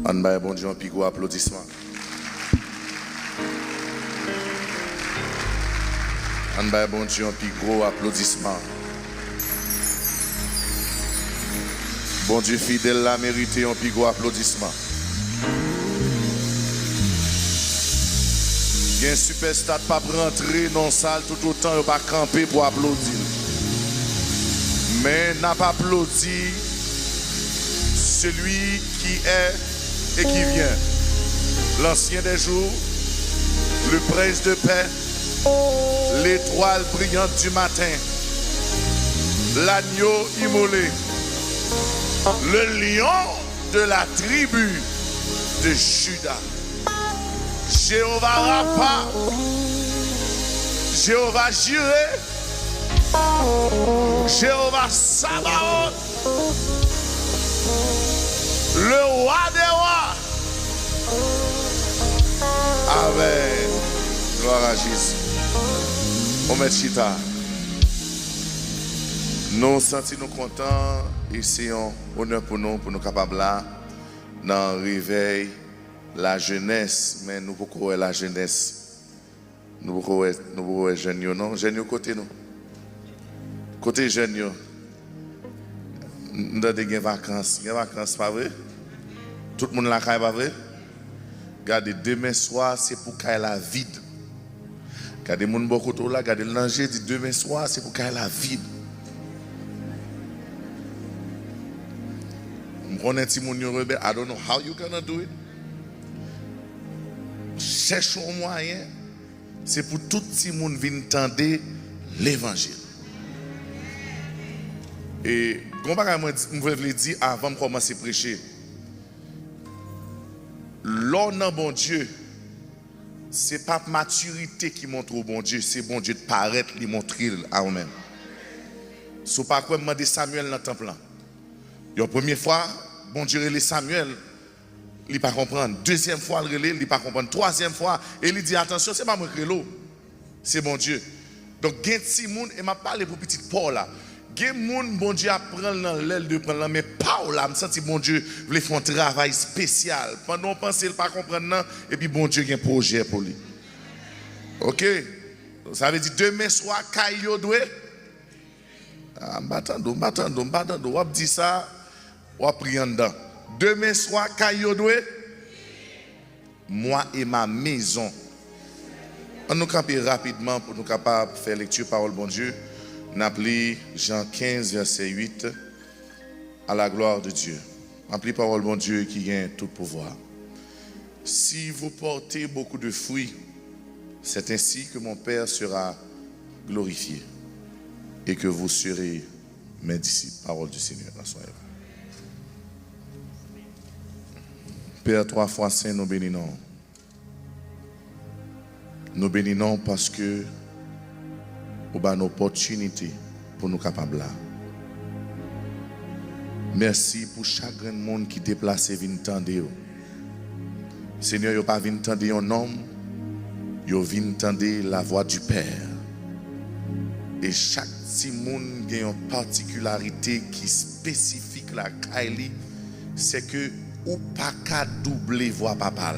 On va bon Dieu un plus gros applaudissement. On va bon Dieu un plus gros applaudissement. Bon Dieu fidèle l'a mérité un plus gros applaudissement. Il y a un superstar pas rentrer dans la salle tout autant il pas camper pour applaudir. Mais n'a pas applaudi celui qui est et qui vient. L'ancien des jours, le prince de paix, l'étoile brillante du matin, l'agneau immolé, le lion de la tribu de Juda. Jéhovah Rapha, Jéhovah Jireh, Jéhovah Sabaoth, le roi des rois. Amen. Gloire à Jésus. On met chita. Nous sentons nous contents et c'est un honneur pour nous capables là dans le réveil la jeunesse, mais nous pouvons la jeunesse. Nous pouvons jeunes non, jeunes côté nous. Côté jeunes nous avons des vacances, pas vrai? Tout le monde la caille pas vrai? Regardez demain soir c'est pour caille la vide. Regardez mon beaucoup là, regardez le danger dit demain soir c'est pour caille la vide. On est rebelle. I don't know how you gonna do it. Cherchons un moyen. C'est pour tout le monde venir entendre l'évangile. Et comme je voulais dire avant de commencer à prêcher, l'honneur bon Dieu, ce n'est pas maturité qui montre au bon Dieu, c'est bon Dieu de paraître, lui montrer à vous-même. Si vous ne pouvez pas demander Samuel dans le temple. La première fois, bon Dieu relève Samuel, il ne pas comprendre. Deuxième fois, il relève, il ne pas comprendre. Troisième fois, et il dit attention, ce n'est pas moi qui relève, c'est bon Dieu. Donc, il y a des gens, et je parle pour petit Paul là. Il y a des gens, bon Dieu apprend dans l'aile de prendre, mais Paul là, je sens que bon Dieu voulait faire un travail spécial. Pendant qu'on pense qu'il ne pas comprendre, et puis bon Dieu a un projet pour lui. Ok? Ça veut dire demain soir, Kayo doué. M'attendons, on va dire ça, on va prier en dedans. Demain soir, Kayo doué. Moi et ma maison. On nous camper rapidement pour nous capables de faire lecture parole bon Dieu. On appelle Jean 15, verset 8, à la gloire de Dieu. Appelez parole bon Dieu qui gagne tout pouvoir. Si vous portez beaucoup de fruits, c'est ainsi que mon Père sera glorifié et que vous serez mes disciples. Parole du Seigneur. Père, 3 fois saint, nous bénissons. Nous bénissons parce que nous avons une opportunité pour nous capables là. Merci pour chaque grand monde qui déplace et vient entendre. Seigneur, il n'y a pas vient entendre un homme, il vient entendre la voix du Père. Et chaque petit monde a une particularité qui est spécifique la Kaili, c'est que ou pas qu'à doubler voix papa.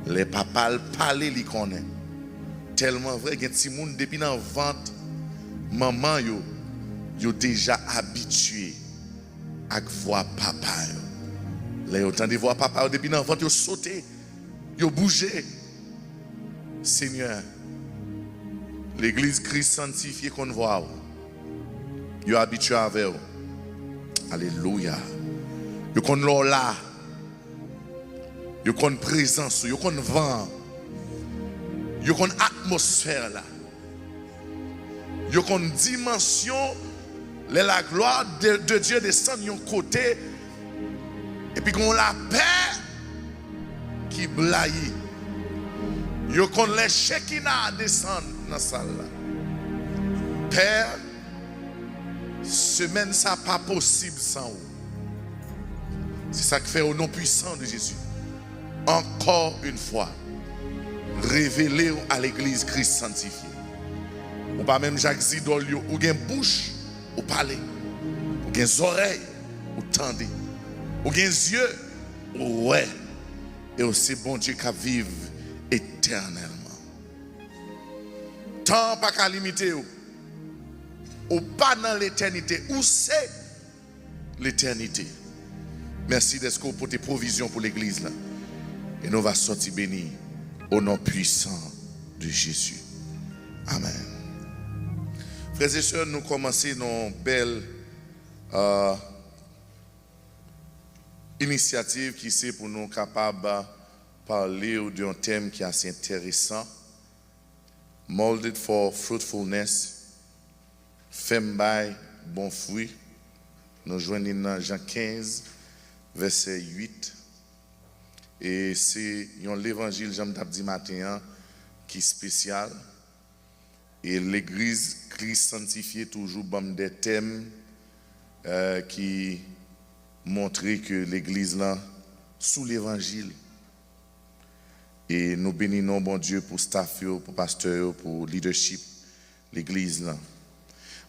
Les papas parlent, ils connaissent. Tellement vrai, il y a des gens depuis dans vente, maman yo déjà habitué à voix papa. Là, yo entendez voix papa depuis dans vente, yo sauté, yo bougé. Seigneur, l'église Christ sanctifié qu'on voit, yo habitué avec vous. Alléluia. Yo kon là. Yo kon présence, yo kon vent. Yo kon atmosphère là. Yo kon dimension la gloire de Dieu descend yon côté et puis qu'on la paix qui blaye. Yo kon les Shekinah descend dans la salle là. Père, semaine ça pas possible sans vous. C'est ça qui fait au nom puissant de Jésus. Encore une fois, révélez à l'église Christ sanctifié. Ou pas même Jacques Zidolio, ou gen bouche, ou parler. Ou gen oreilles, ou tendez. Ou gen yeux, Ouais. Et c'est bon Dieu qui vive éternellement. Temps pas qu'à limiter ou pas dans l'éternité. Où c'est l'éternité? Merci d'être pour tes provisions pour l'église là. Et nous va sortir bénis au nom puissant de Jésus. Amen. Frères et sœurs, nous commençons nos belles initiatives qui c'est pour nous capables de parler d'un thème qui est assez intéressant. Molded for fruitfulness. Femme by bon fruit. Nous joignons dans Jean 15, verset 8. Et c'est l'évangile, j'aime dit matin, qui est spécial. Et l'église Christ sanctifié toujours des thèmes qui montrent que l'église là, sous l'évangile. Et nous bénissons bon Dieu pour staff, pour pasteur, pour leadership, l'église là.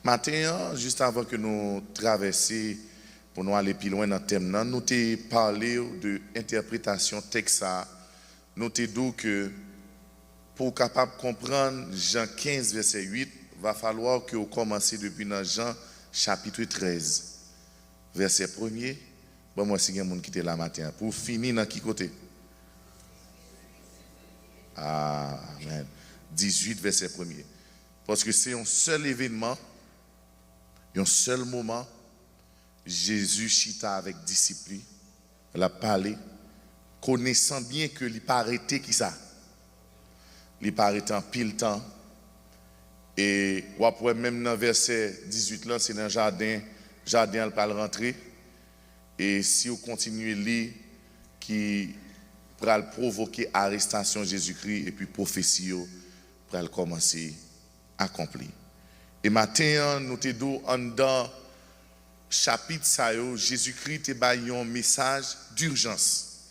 Matin, juste avant que nous traversions, pour nous aller plus loin dans le thème, nous avons parlé de l'interprétation texte. Nous avons dit que pour capable comprendre Jean 15, verset 8, il va falloir que vous commenciez depuis dans Jean chapitre 13, verset 1er. Bon, moi, si il y a des gens qui étaient là matin, pour finir dans qui côté? Amen. 18, verset 1er. Parce que c'est un seul événement, un seul moment, Jésus chita avec discipline, il a parlé, connaissant bien que il pas arrêté qui ça? Il pas arrêté en pile temps. Et après même dans verset 18 là, c'est dans le jardin, elle va rentrer. Et si vous continuez à lire, qui va provoquer arrestation de Jésus-Christ et puis prophétie va commencer à accomplir. Et maintenant, nous te dit dans chapitre ça, Jésus-Christ te donne un message d'urgence.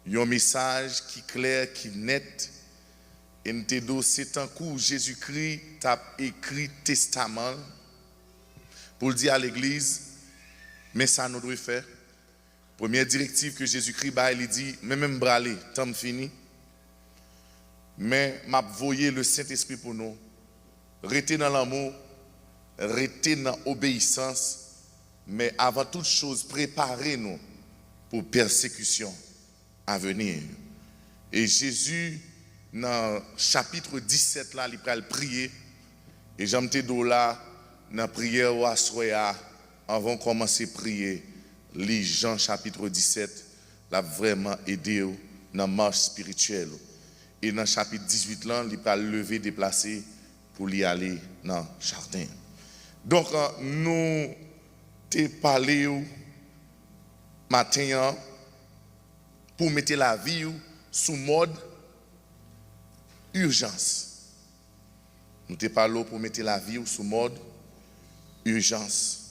Un message qui est clair, qui est net. Et nous te dit c'est un coup Jésus-Christ t'a écrit testament pour le dire à l'église, mais ça nous doit faire. Première directive que Jésus-Christ il dit, même bralé, temps fini. Mais m'a voyé le Saint-Esprit pour nous. Rester dans l'amour, rester dans l'obéissance, mais avant toute chose, préparez-nous pour persécution à venir. Et Jésus, dans le chapitre 17, là, il va prier. Et j'aime te dire là, dans la prière ou à soya, avant de commencer à prier, les Jean chapitre 17, l'a vraiment aidé dans la marche spirituelle. Et dans le chapitre 18, là, il va lever, déplacer pour y aller dans le jardin. Donc, nous te parlé matin pour mettre la vie sous mode urgence. Nous te parlons pour mettre la vie sous mode urgence.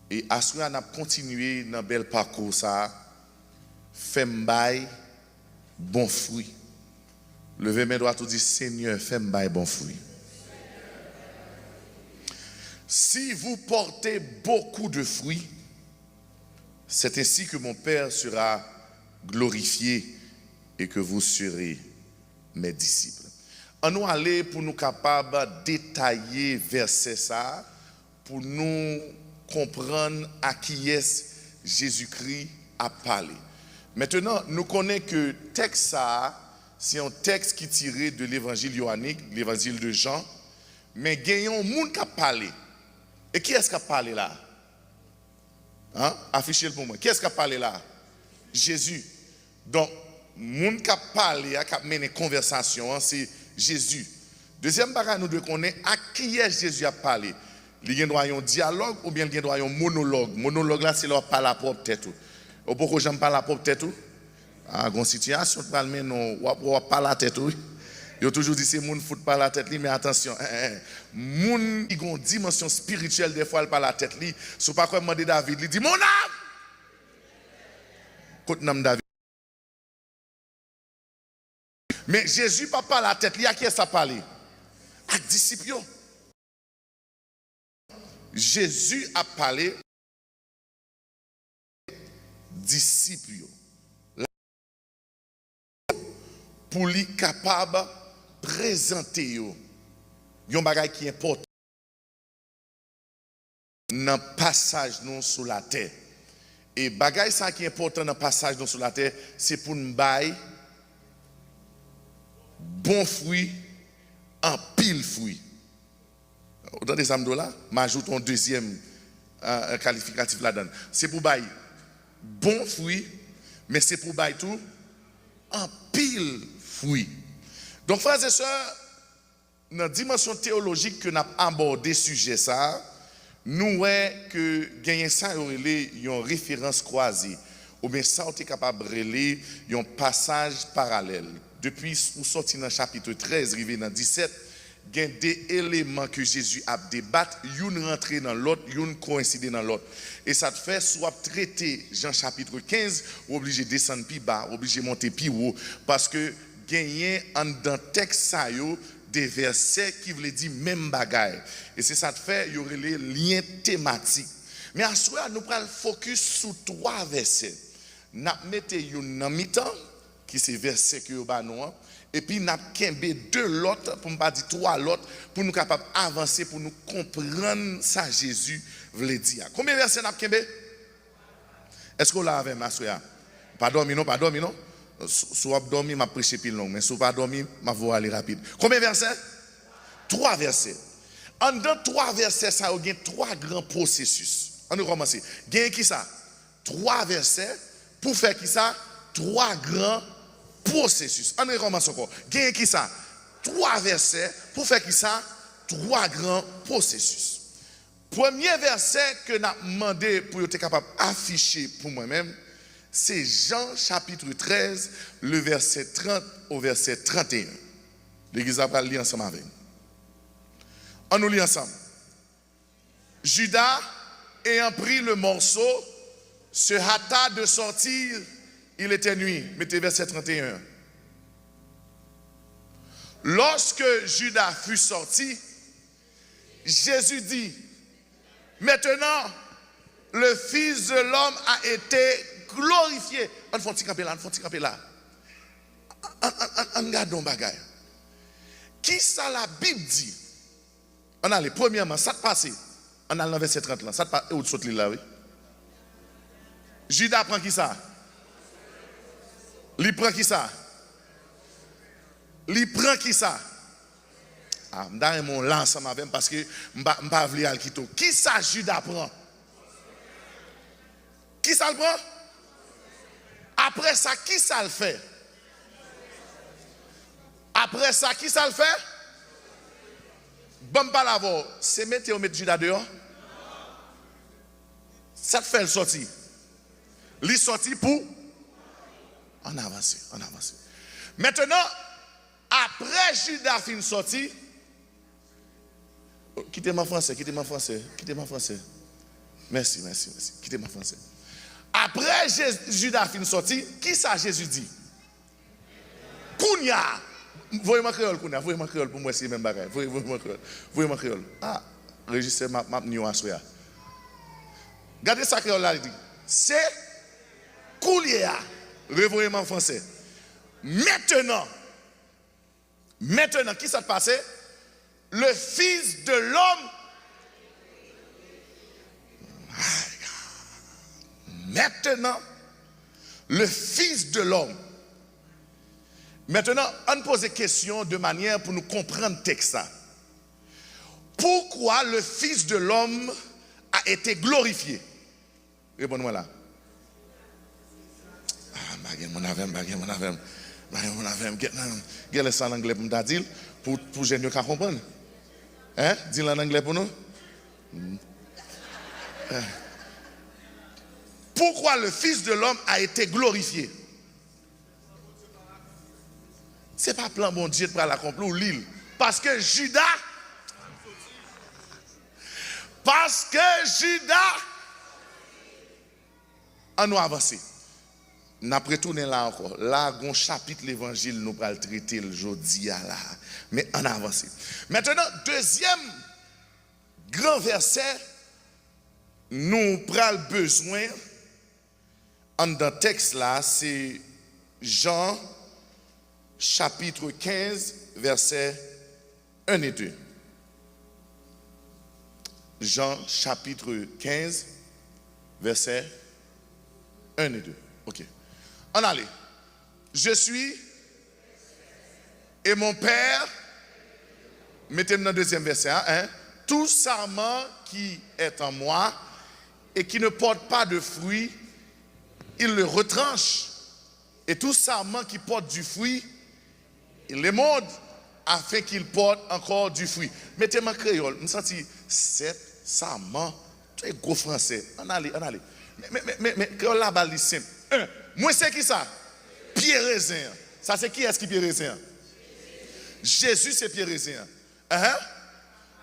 Et à ce moment, on a continué dans bel parcours ça, femme bail bon fruit. Levez mes doigts tout dit Seigneur, femme bail bon fruit. Si vous portez beaucoup de fruits, c'est ainsi que mon Père sera glorifié et que vous serez mes disciples. On nous aller pour nous capables de détailler verset ça, pour nous comprendre à qui est Jésus-Christ a parlé. Maintenant, nous connaissons que texte ça, c'est un texte qui est tiré de l'évangile johannique, l'évangile de Jean, mais gagnons un monde qui a parlé. Et qui est-ce qui a parlé là? Hein? Affichez-le pour moi. Qui est-ce qui a parlé là? Jésus. Donc, le monde qui a parlé, qui a mené conversation, c'est Jésus. Deuxième bagage, nous devons connaître à qui est Jésus a parlé. Il y a un dialogue ou bien il y a un monologue. Monologue là, c'est leur parler à la propre tête. Ou pourquoi j'aime pas la propre tête? Ah, une situation, tu parles, non, ou pas la tête. Il a toujours dit c'est moun fout pas la tête li, mais attention, moun qui a une dimension spirituelle des fois elle pas la tête li, c'est pas quoi demander David, il dit mon âme. Côté nom David. Mais Jésus pas pas la tête li, à qui est-ce ça parler? À disciples. Jésus a parlé disciples. pour lui capable de présenter un bagage qui est important dans le passage nous sur la terre. Et bagage ça qui est important dans le passage nous sur la terre, c'est pour nous bailler bon fruit en pile fruit. Autant des samedis là, m'ajoute un deuxième qualificatif là-dedans. C'est pour bailler bon fruit, mais c'est pour bailler tout en pile fruit. Donc frères et sœurs, dans la dimension théologique que nous avons abordé sujet ça, nous voyons que gagner ça il y a une référence croisée ou bien ça on est capable de relayer un passage parallèle. Depuis nous sorti dans le chapitre 13 arrivé dans 17, il y a des éléments que Jésus a débattu, une rentré dans l'autre, une coïncide dans l'autre. Et ça te fait soit traiter Jean chapitre 15, ou obligé de descendre plus bas, obligé de monter plus haut, parce que gagner en dans texte ça des versets qui voulaient dire même bagaille. Et c'est ça te fait, il y aurait les liens thématiques. Mais à ce moment, nous prenons le focus sur 3 versets. Nous mettons une en mi-temps, qui c'est verset que nous avons, et puis nous avons 2 l'autre, pour ne pas dire 3 l'autre, pour nous capables d'avancer, pour nous comprendre ça Jésus voulait dire. Combien de versets nous avons? Est-ce que vous l'avez avec moi? Pas dormi, non, pas dormi, non? Si vous avez dormi, je vais prêcher plus long, mais si vous n'avez pas dormi, je vais aller rapide. Combien de versets? 3 versets. En dans 3 versets, ça y a 3 grands processus. On va commencer. Gagne qui ça? 3 versets pour faire qui ça? 3 grands processus. On va commencer encore. Gagne qui ça? 3 versets pour faire qui ça? 3 grands processus. Premier verset que nous avons demandé pour être capable d'afficher pour moi-même, c'est Jean chapitre 13, le verset 30 au verset 31. L'église va lire ensemble avec nous. On nous lit ensemble. Judas, ayant pris le morceau, se hâta de sortir. Il était nuit. Mettez verset 31. Lorsque Judas fut sorti, Jésus dit, maintenant, le Fils de l'homme a été glorifié. On faut camper là, on faut camper là. On regarde un bagage. Qui ça la Bible dit? On a les premièrement, ça te passe. On a le verset 30 là. Ça te passe où saute là, oui. Judas prend qui ça? Il prend qui ça? Il prend qui ça? Ah, je vais mon lance avec parce que je ne vais pas aller à Kito. Qui ça Judas prend? Qui ça le prend? Après ça, qui ça le fait? Après ça, qui ça le fait? Bon, pas l'avoir. C'est mettre Judas dehors? Ça te fait le sortir. Il sorti pour? On avance, on avance. Maintenant, après Judas fin sorti, quittez-moi français, quittez-moi français, quittez-moi français. Merci, merci, merci. Quittez-moi français. Après Judas fin sorti, qui ça Jésus dit? Kounia. Voyez-moi créole, Kounia. Voyez-moi créole pour moi, c'est même bagaille. Voyez-moi créole. Voyez-moi créole. Ah, registre ma new à soya. Regardez ça créole là, il dit. C'est Koulia. Revoyez-moi en français. Maintenant, qui ça passe? Le Fils de l'homme. Maintenant, le Fils de l'homme. Maintenant, on pose des questions de manière pour nous comprendre le texte. Pourquoi le Fils de l'homme a été glorifié? Répondez-moi là. Mon avem. Quel est ça en anglais pour me dire pour génier qu'à comprendre? Hein? Dis-le en anglais pour nous. Pourquoi le Fils de l'homme a été glorifié? Ce n'est pas plan bon Dieu pour l'accomplir ou l'île. Parce que Judas, on nous avance. Nous avons retourné là encore. Là, un chapitre de l'évangile, nous allons traiter le jeudi là. Mais on avance. Maintenant, deuxième grand verset, nous prenons besoin, dans le texte là, c'est Jean chapitre 15, versets 1 et 2. Jean, chapitre 15, versets 1 et 2. Ok. On allait. Je suis et mon Père, mettez-moi dans le deuxième verset, hein, tout sarment qui est en moi et qui ne porte pas de fruit, il le retranche. Et tout sarment qui porte du fruit, il les morde afin qu'il porte encore du fruit. Mettez-moi créole, je me sens 7 sarment, c'est gros français. On allait. Mais créole là-bas, c'est simple. Moi, c'est qui ça? Pierre raisin. Ça, c'est qui est-ce qui Pierre raisin? Jésus, c'est Pierre raisin.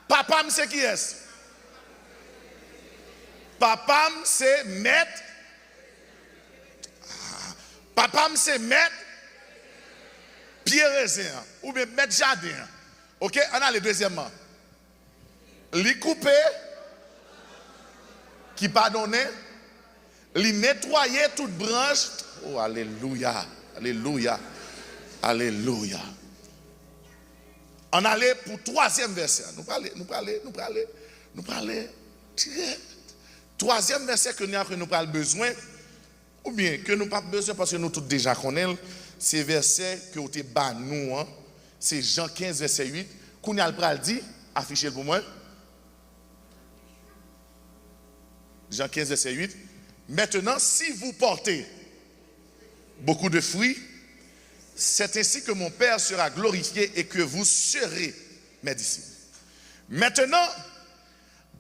Papa, c'est qui est-ce? Papa, c'est maître. Papa, c'est maître. Pierre raisin. Ou bien maître jardin. Ok, on a le deuxièmement. Li couper, qui pardonner, li nettoyer toute branche. Oh, alléluia, alléluia, alléluia. On allait pour troisième verset. Nous parlons. Troisième verset que nous avons besoin, ou bien que nous n'avons pas besoin parce que nous tous déjà connaissons, c'est verset que vous avez nous, c'est Jean 15, verset 8. Qu'on a le dit, affichez pour moi. Jean 15, verset 8. Maintenant, si vous portez beaucoup de fruits, c'est ainsi que mon Père sera glorifié et que vous serez mes disciples. Maintenant,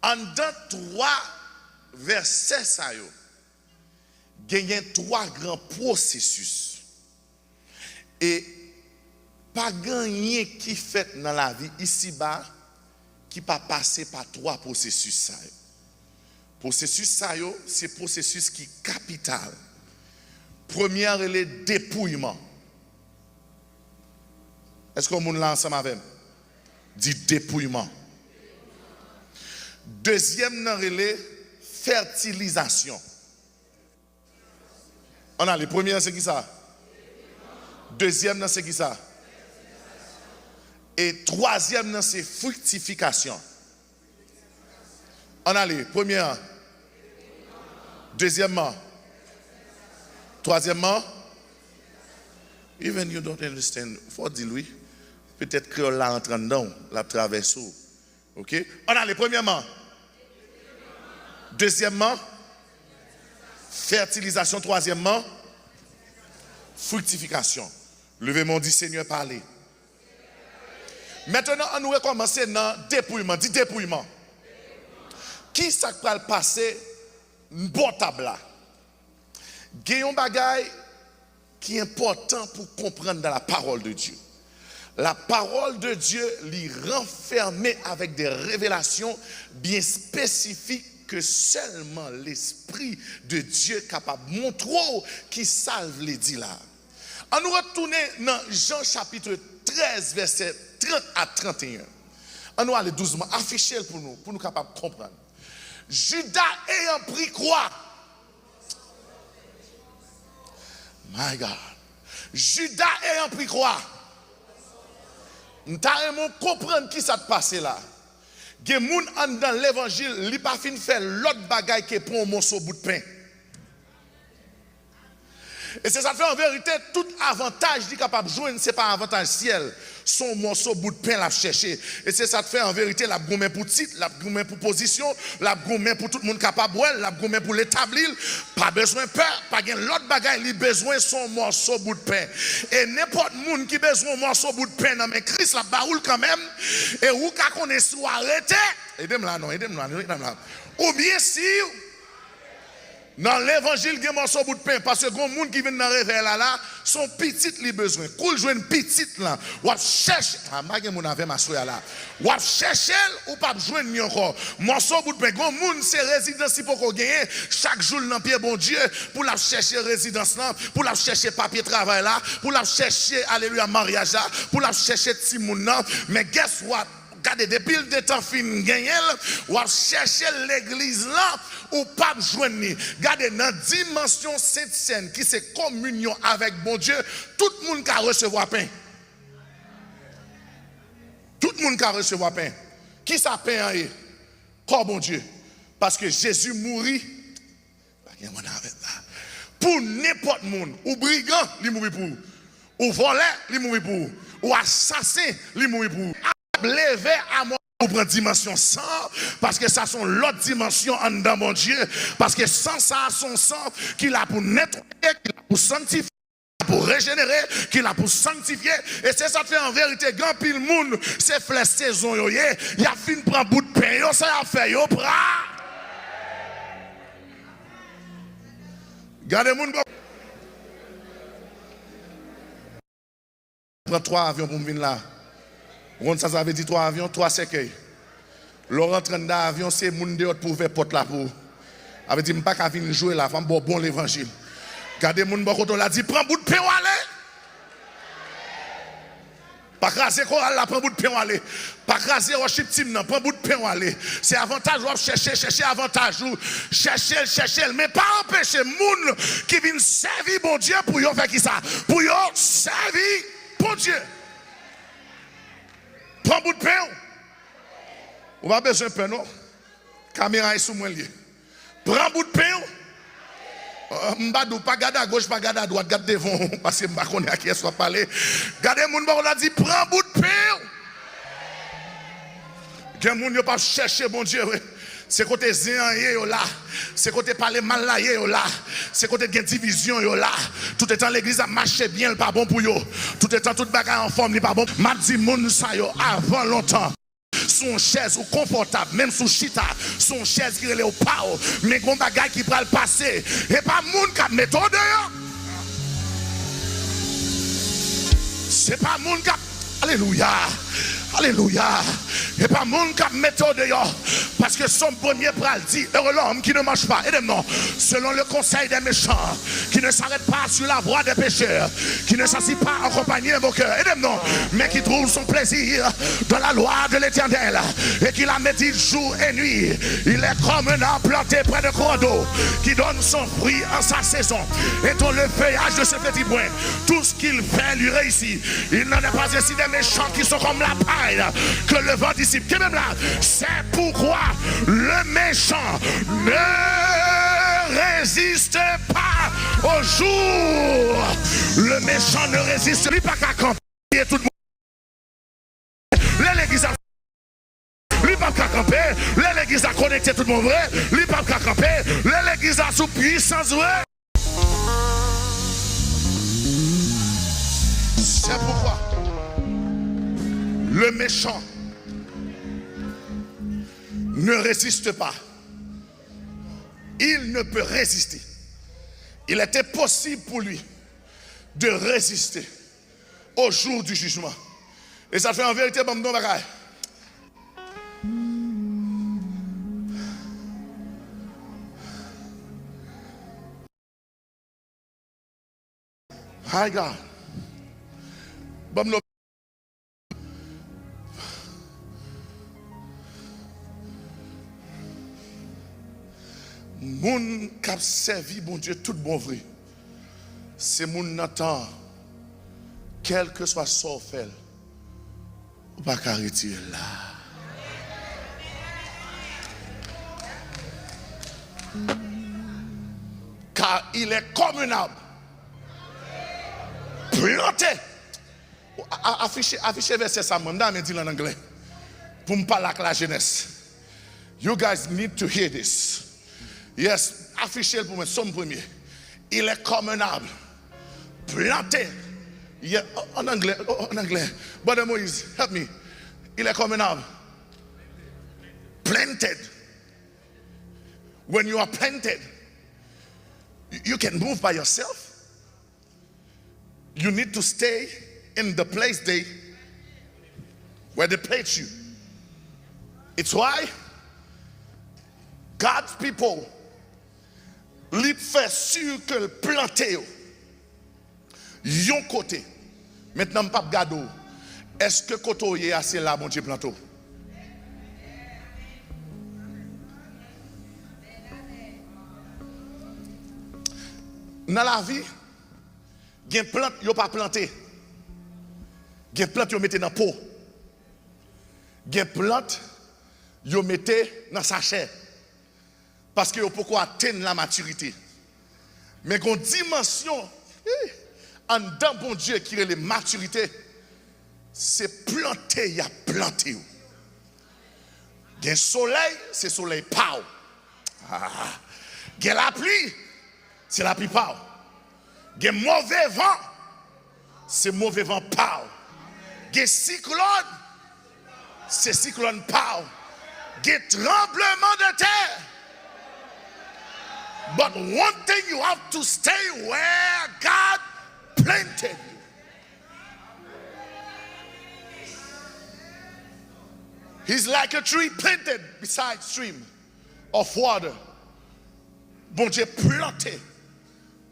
en dans 3 versets, ça y a 3 grands processus. Et pas gagné qui fait dans la vie ici-bas qui pas passer par 3 processus. Ça processus, ça c'est processus qui est capital. Première, est le dépouillement. Est-ce que vous avez ensemble avec moi? Dit dépouillement. Deuxième, c'est fertilisation. On a le premier, c'est qui ça? Deuxième, c'est qui ça? Et troisième, c'est fructification. On a le premier, deuxièmement, troisièmement, even you don't understand, faut dire lui. Peut-être que là entre dedans, la traverse. OK? On a le premièrement. Deuxièmement, fertilisation. Troisièmement, fructification. Levez-moi, dit Seigneur, parlez. Maintenant, on nous recommence dans dépouillement. Dit dépouillement. Qui ça va le passer bon table là? Il y a un bagage qui est important pour comprendre dans la parole de Dieu. La parole de Dieu l'y renfermée avec des révélations bien spécifiques que seulement l'Esprit de Dieu est capable de montrer qui salve les dit là. On nous retourne dans Jean chapitre 13, verset 30 à 31. On nous aller doucement, afficher pour nous capables de comprendre. Judas ayant pris croix. My God. Judas ayant pris croix. Nous avons comprendre qui ça te passe là. Il y a des gens dans l'évangile, ils n'ont pas fini de faire l'autre bagaille qui prend un morceau bout de pain. Et c'est ça fait en vérité, tout avantage qui est capable de jouer, ce n'est pas un avantage ciel. Son morceau bout de pain l'a cherché. Et c'est ça fait en vérité, la gourmet pour titre, la gourmet pour position, la gourmet pour tout le monde capable, la gourmet pour l'établir. Pas besoin de peur, pas de l'autre bagaille, il a besoin de son morceau bout de pain. Et n'importe monde qui a besoin de morceau bout de pain, mais Christ la baroule quand même. Et où qu'on est soit arrêté, aidez-moi là. Ou bien si. Dans l'évangile, il y a un morceau bout de pain. Parce que les gens qui viennent dans le réveil là, sont petites les besoins. Quand ils jouent une petite là, ou chercher. Ah, je mon avec ma soeur là. Ou chercher ou pas jouer encore. Morceau bout de pain. Les gens, c'est résidence pour qu'on gagne. Chaque jour, dans pied bon Dieu, pour la chercher résidence là, pour la chercher papier travail là, pour la chercher, alléluia, mariage là, pour la chercher petit monde là. Mais guess what? Regardez, depuis le temps fin gagné, ou chercher l'église là, ou pas joindre. Regardez, dans la dimension sainte scène, qui c'est communion avec bon Dieu, tout le monde qui recevoir pain. Tout le monde qui a recevoir pain. Qui ça pain est? Corps bon Dieu. Parce que Jésus mourit. Pour n'importe monde. Ou brigand, il mourit pour. Ou voleur, il mourit pour. Ou assassin, il mourit pour. Lever à mort. Pour prendre dimension sang, parce que ça sont l'autre dimension en dedans, mon Dieu. Parce que sans ça, son sang, qu'il a pour nettoyer, qu'il a pour sanctifier, pour régénérer, qu'il a pour sanctifier. Et c'est ça fait en vérité, grand pile monde, c'est flèche saison, il y a fin prendre bout de pain, ça a fait, yo, bras. Gardez moun. Prends 3 avions pour venir là. Ça veut dire 3 avions, 3 cercueils. Laurent rentre dans l'avion, c'est moun de pour ouvrir porte là pour. Avait dit pas qu'à venir jouer là, femme bon l'évangile. Gardez moun bon côté là dit prends bout de pain aller. Pas craser choral là prends bout de pain aller. Pas craser worship team non, prends bout de pain aller. C'est avantage ou chercher avantage ou chercher mais pas empêcher moun qui viennent servir bon Dieu pour yo faire qui ça? Pour yo servir bon Dieu. Prends bout de pain. On va besoin de pain, non? Caméra est sous moi lié. Prends bout de pain. Mbadou, pas garder à gauche, pas garder à droite, garde devant, parce que je ne sais pas à qui est-ce qu'on parle. Gardez mon on a dit, prends bout de pain. Que moun yo pas chercher bon Dieu. C'est côté zéan yo là, c'est côté parler mal là yo là, c'est côté de division yo là. Tout le temps l'église a marché bien, le pas bon pour yo. Tout le temps toute bagarre en forme, le pas bon. M'a dit moun sa yo avant longtemps. Son chaise ou confortable, même sous chita, son chaise qui est au pao, mais gon bagay qui pral passer. Et pas moun qui méthode yo. C'est pas moun qui alléluia. Alléluia. Et pas moun qui méthode yo. Parce que son premier pral dit, heureux l'homme qui ne marche pas, aidez-moi, selon le conseil des méchants, qui ne s'arrête pas sur la voie des pécheurs, qui ne s'assit pas en compagnie de moqueurs, aidez-moi, mais qui trouve son plaisir dans la loi de l'Éternel, et qui la médite jour et nuit. Il est comme un arbre planté près de cours d'eau, qui donne son fruit en sa saison, et dont le feuillage de ce petit bois, tout ce qu'il fait lui réussit. Il n'en est pas ainsi des méchants qui sont comme la paille, que le vent dissipe. Qui même là, c'est pourquoi le méchant ne résiste pas au jour. Le méchant ne résiste pas qu'à camper tout le monde. L'église a lui pas qu'à camper. L'église a connecté tout le monde vrai. Lui pas qu'à camper. L'église a sous puissance vrai. C'est pourquoi le méchant ne résiste pas. Il ne peut résister. Il était possible pour lui de résister au jour du jugement. Et ça fait en vérité bon don bagaille. Hi God. Bon no. Moun k'ap servi bon Dieu tout bon vrai. C'est moun n'entend quel que soit son fait. Ou pas qu'à retirer là. Car il est comme un arbre planté. Affichez verset ça, moi me dit en anglais. Pour me parler avec la jeunesse. You guys need to hear this. Yes, affichez pour moi, somme premier. Il est comme un arbre planté. Yeah, en anglais, Brother Moïse, help me. Il est comme un arbre planted. When you are planted, you can move by yourself. You need to stay in the place where they place you. It's why God's people li fait sûr que le planté yon côté. Maintenant pas gado. Est-ce que côté est assez là bon Dieu planto? Dans la vie, il y a des plantes qui ne sont pas plantées. Il y a des plantes qui sont mises dans la peau. Gen plante, yo mettez dans sachet. Parce que yo pourquoi atteindre la maturité. Mais qu'on dimension en dedans bon Dieu qui est la maturité, c'est planter, il y a planté. Gen soleil, c'est soleil pao. Gen la pluie, c'est la pluie pao. Gen mauvais vent, c'est mauvais vent pao. Gen cyclone, c'est cyclone pao. Gen tremblement de terre. But one thing you have to stay where God planted you. He's like a tree planted beside stream of water. Bon Dieu planté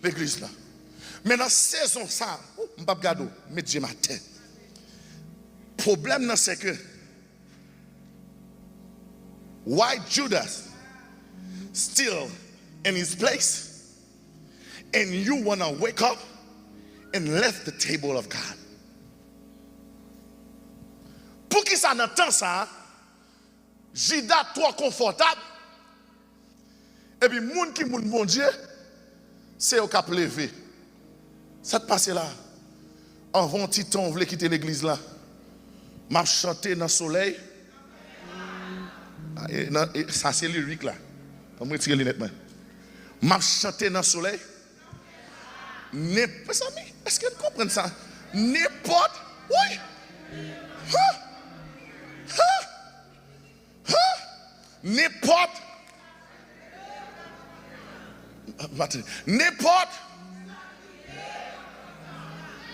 l'église là. Mais dans saison ça, m'pa gado, mais Dieu ma tête. Problème c'est que why Judas still in his place and you want to wake up and left the table of God. Pour qui ça n'entend ça, Judas trop confortable et puis moun qui moun bon Dieu c'est au cap levé. Ça te passe là. Avant Titon voulait quitter l'église là. M'a chanté dans le soleil. Ça c'est lyrique là. On me retirer les lunettes. M'a chanté dans le soleil. Est-ce que vous comprenez ça? N'importe. Oui. N'importe. N'importe.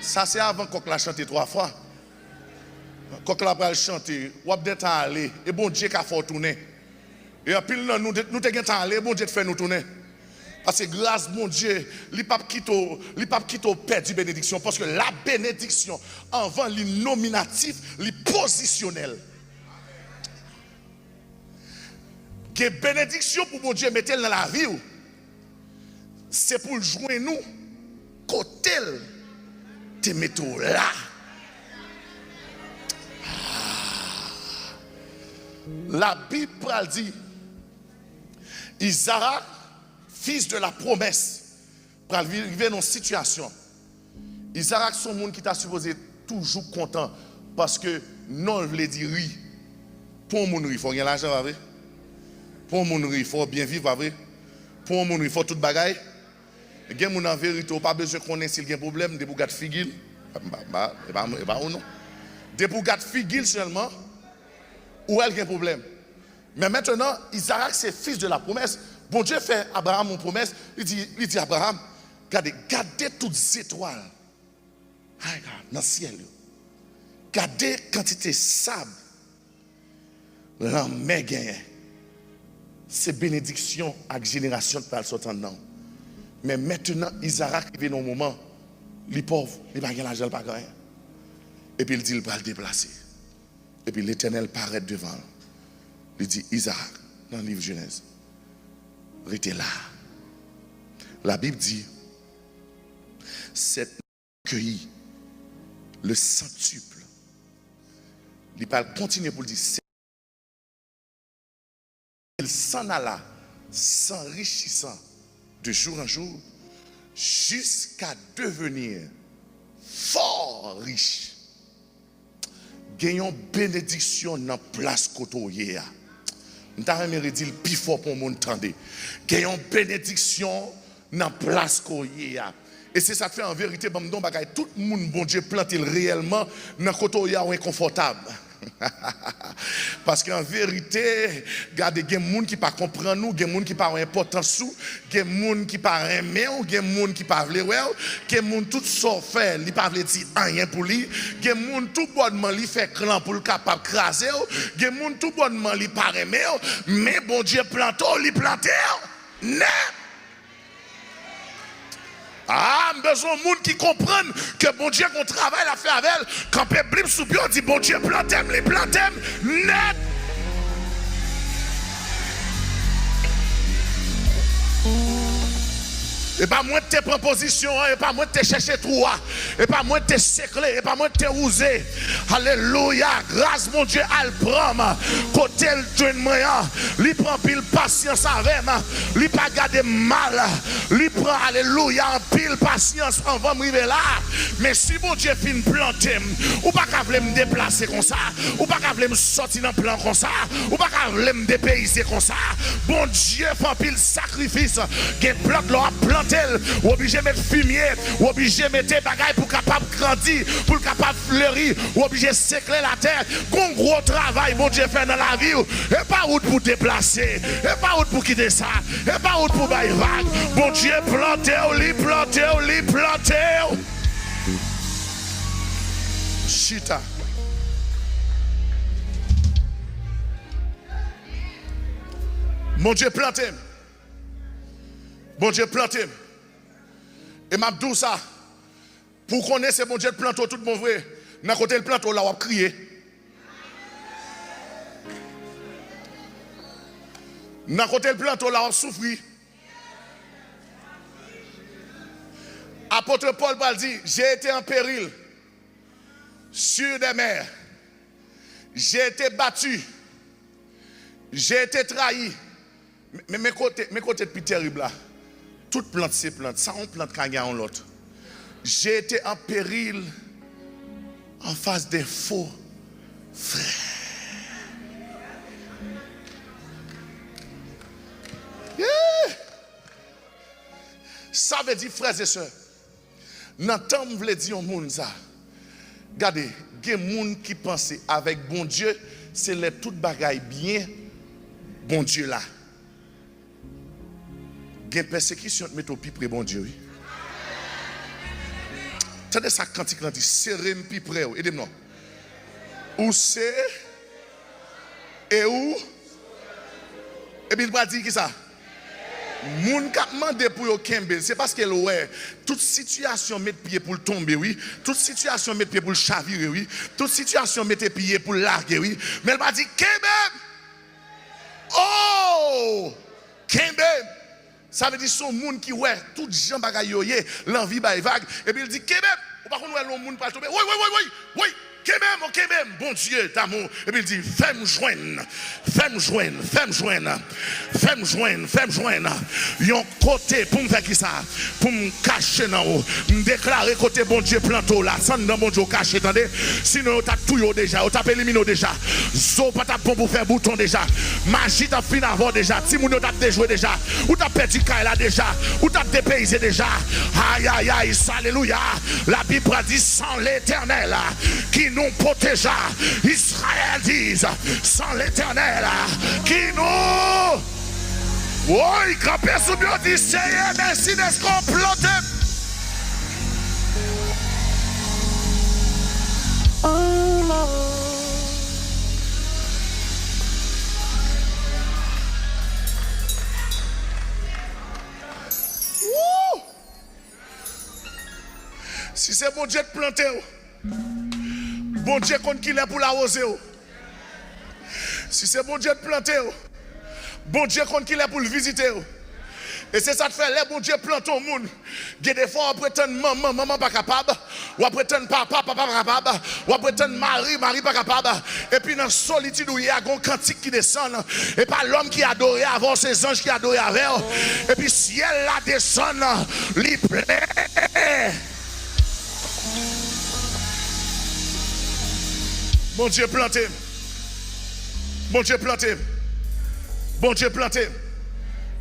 Ça c'est avant qu'on l'a chanté 3 fois. Quand on l'a chanté, on a des temps aller. Et bon Dieu a fait tourner. Et puis nous avons des temps aller. Bon Dieu fait nous tourner. Parce que grâce mon Dieu, il ne peut pas quitter perdre bénédiction. Parce que la bénédiction, avant le nominatif, le positionnel. Que bénédiction pour mon Dieu mettre dans la vie, c'est pour jouer nous côté te mettre là. La Bible dit Isaac, fils de la promesse, pour arriver dans une situation. Isaac, son monde qui t'a supposé toujours content parce que non, je l'ai dit oui. Pour mon il faut gagner l'argent, vrai? Pour mon il faut bien vivre, vrai? Pour mon il faut tout bagaille. Il y a en vérité, pas besoin de connaître s'il y a un problème, des bougat figil. Non. Des bougat figil seulement, où elle a un problème. Mais maintenant, Isaac, c'est fils de la promesse. Bon Dieu fait Abraham une promesse. Il dit Abraham, gardez toutes les étoiles dans le ciel. Gardez quantité de sable. L'homme gagne. C'est bénédiction à la génération de parle sortant dedans. Mais maintenant, Isaac arrive dans un moment, les pauvres, ils n'ont pas l'argent, pas rien. Et puis il dit, il va le déplacer. Et puis l'Éternel paraît devant. Il dit, Isaac, dans le livre de Genèse, restez là. La Bible dit, c'est cueilli le centuple. Il parle continuer pour dire, il s'en alla, s'enrichissant de jour en jour, jusqu'à devenir fort riche. Gagnons bénédiction dans la place côtoyée. Nous avons dit le plus fort pour monde entendre. Gagnons bénédiction dans la place côtoyée. Et c'est ça que fait en vérité, tout le monde, bon Dieu, plante réellement dans le côtoyée inconfortable. Parce qu'en vérité, regardez, il y a des gens qui ne comprennent pas nous, il y a des gens qui n'ont pas d'importance, il y a des gens qui n'ont pas aimé, il y a des gens qui n'ont pas voulu, il y a des gens qui tout sont fait, ils ne peuvent pas dire rien pour lui, il y a des gens qui tout bonnement lui fait clan pour le capable craser, il y a des gens qui tout bonnement lui pas aimé, mais bon Dieu plante, lui planté, net. Ah, besoin de monde qui comprennent que bon Dieu qu'on travaille à faire avec elle. Quand Bible sous pied, on dit bon Dieu plantem, les plantem, net. Et pas moins de tes propositions, et pas moins de te chercher toi, et pas moins de te sécler, et pas moins de te user. Alléluia, grâce mon Dieu, à le prendre, côté le joint moyen, lui prend pile patience avec moi, lui pas garder mal, lui prend, alléluia, en pile patience, on va me arriver là. Mais si mon Dieu fin planter, ou pas qu'à me déplacer comme ça, ou pas qu'à me sortir dans plan comme ça, ou pas qu'à me dépayser comme ça, bon Dieu fait pile sacrifice, qu'il bloc là planter, ou obligé de mettre fumier, ou obligé de mettre des bagailles pour capable grandir, pour capable fleurir, ou obligé de sécler la terre. Qu'on gros travail, bon Dieu fait dans la vie, et pas route pour déplacer, et pas route pour quitter ça, et pas route pour bailler vague. Bon Dieu planter, li planter. Chita. Mon Dieu planté. Bon Dieu planté. Et m'a dit ça. Pour connaître ce bon Dieu planté tout mon vrai. Dans côté le planté là on va crier. Dans côté le planté là on va souffrir. Apôtre Paul va dire, j'ai été en péril sur des mers. J'ai été battu. J'ai été trahi. Mais mes côtés de plus terrible là. Toute plante c'est plante. Ça on plante quand il y a l'autre. J'ai été en péril en face des faux frères. Yeah. Ça veut dire frères et sœurs. Dans le temps, je voulais dire au monde ça. Regardez, il y a des gens qui pensent avec bon Dieu, c'est les toutes bagailles bien, bon Dieu là. Il y a des persécutions qui mettent au plus près bon Dieu. Attendez ça quand il dit, serrez plus près. Aidez-moi. Où c'est et où? Et puis il va dire qui ça? Moun ka mande pour yo kembe, c'est parce que ouais, toute situation met pied pour tomber oui, toute situation met pied pour chavirer oui, toute situation met pied pour larguer oui, mais elle m'a dit kembe. Oh! Kembe. Ça veut dire son monde qui ouais, tout gens bagay yo yé, l'envie bail vague et puis il dit kembe, ou pas qu'on ouais l'on monde pas tomber. Oui. Kemem, bon Dieu d'amour. Et puis il dit, fais-moi joindre. Yon côté pour me faire qui ça? Pour me cacher dans haut. Me déclarer côté bon Dieu planto là. Sans dans bon Dieu caché, attendez. Sinon, on t'a tout déjà. On t'a éliminé déjà. Zo pas t'a bon pour faire bouton déjà. Magie t'a fini avant déjà. Timoun t'a déjoué déjà. Ou t'a perdu là déjà. Ou t'a dépaysé déjà. Aïe, alléluia. La Bible dit sans l'Éternel qui nous protégea. Israël dit sans l'Éternel qui nous. Oui, quand personne dit Seigneur, merci d'être comploté. Si c'est bon Dieu de planter, bon Dieu compte qu'il est pour l'arroser. Si c'est bon Dieu de planter, bon Dieu compte qu'il est pour le visiter. Et c'est ça que fait, les bon Dieu plante au monde. Il y a des fois, on prétend maman pas capable, ou on prétend papa pas capable, ou on prétend mari pas capable. Et puis dans la solitude où il y a un cantique qui descend, et pas l'homme qui adore avant, ces anges qui adorent avant. Et puis ciel là descend, il plaît. Bon Dieu planté. Bon Dieu planté. Bon Dieu planté.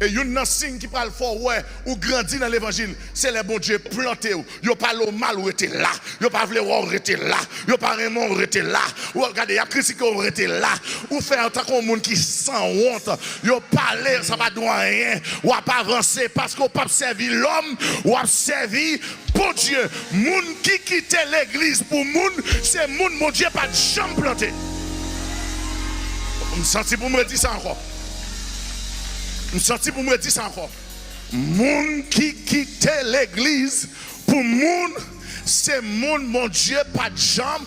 Et il y a un signe qui parle fort, ouais, ou grandit dans l'évangile, c'est le bon Dieu planté. Yo pas le mal ou était là. Yo pas vle ou était là. Yo pas vraiment ou était là. Ou regardez, y a critiqué ou était là. Ou faire en tant qu'on monde qui sans honte. Yo parler, ça va doit rien. Ou pas avancer parce qu'on pas servir l'homme, ou a servi bon Dieu. Moun qui quitte l'église pour moun, c'est moun, mon Dieu, pas de chambre planté. Je me sens pour me dire ça encore. Je me sens pour me dire ça encore. Moun qui quitte l'église pour moun, c'est moun, mon Dieu, pas de jambe.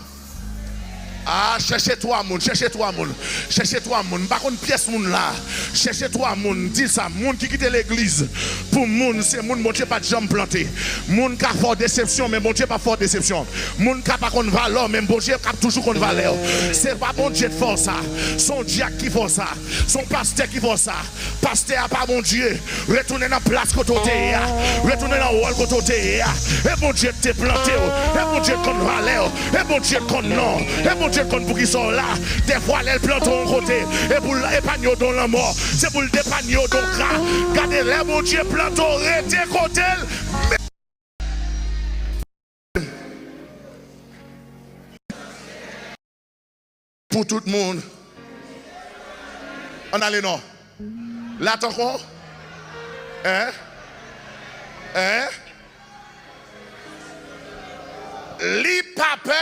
Ah, cherchez trois moun, cherchez trois moun. Cherchez trois moun. Par contre, pièce moun là. Cherchez trois moun. Dis ça, moun qui quitte l'église. Pour moun, c'est moun, bon Dieu pas de jambe planté. Moun qui a fort déception, mais bon Dieu pas fort déception. Moun qui a pas contre valeur, mais bon Dieu a toujours contre valeur. C'est pas bon Dieu de faire ça. Son diacre qui fait ça. Son pasteur qui fait ça. Pasteur a pas bon Dieu. Retournez dans la place côté. Retournez dans le rôle côté. Et bon Dieu te planté. Et bon Dieu contre valeur. Et bon Dieu contre non. Et bon Dieu contre pour qui sont là. Des fois, les plantent au côté. Et pour l'épargner dans la mort. C'est pour le dépanner dans le gras. Gardez les bon Dieu plantent au côté. Pour tout le monde. On a les noms. Là, t'en quoi? Hein? Hein? Li pape.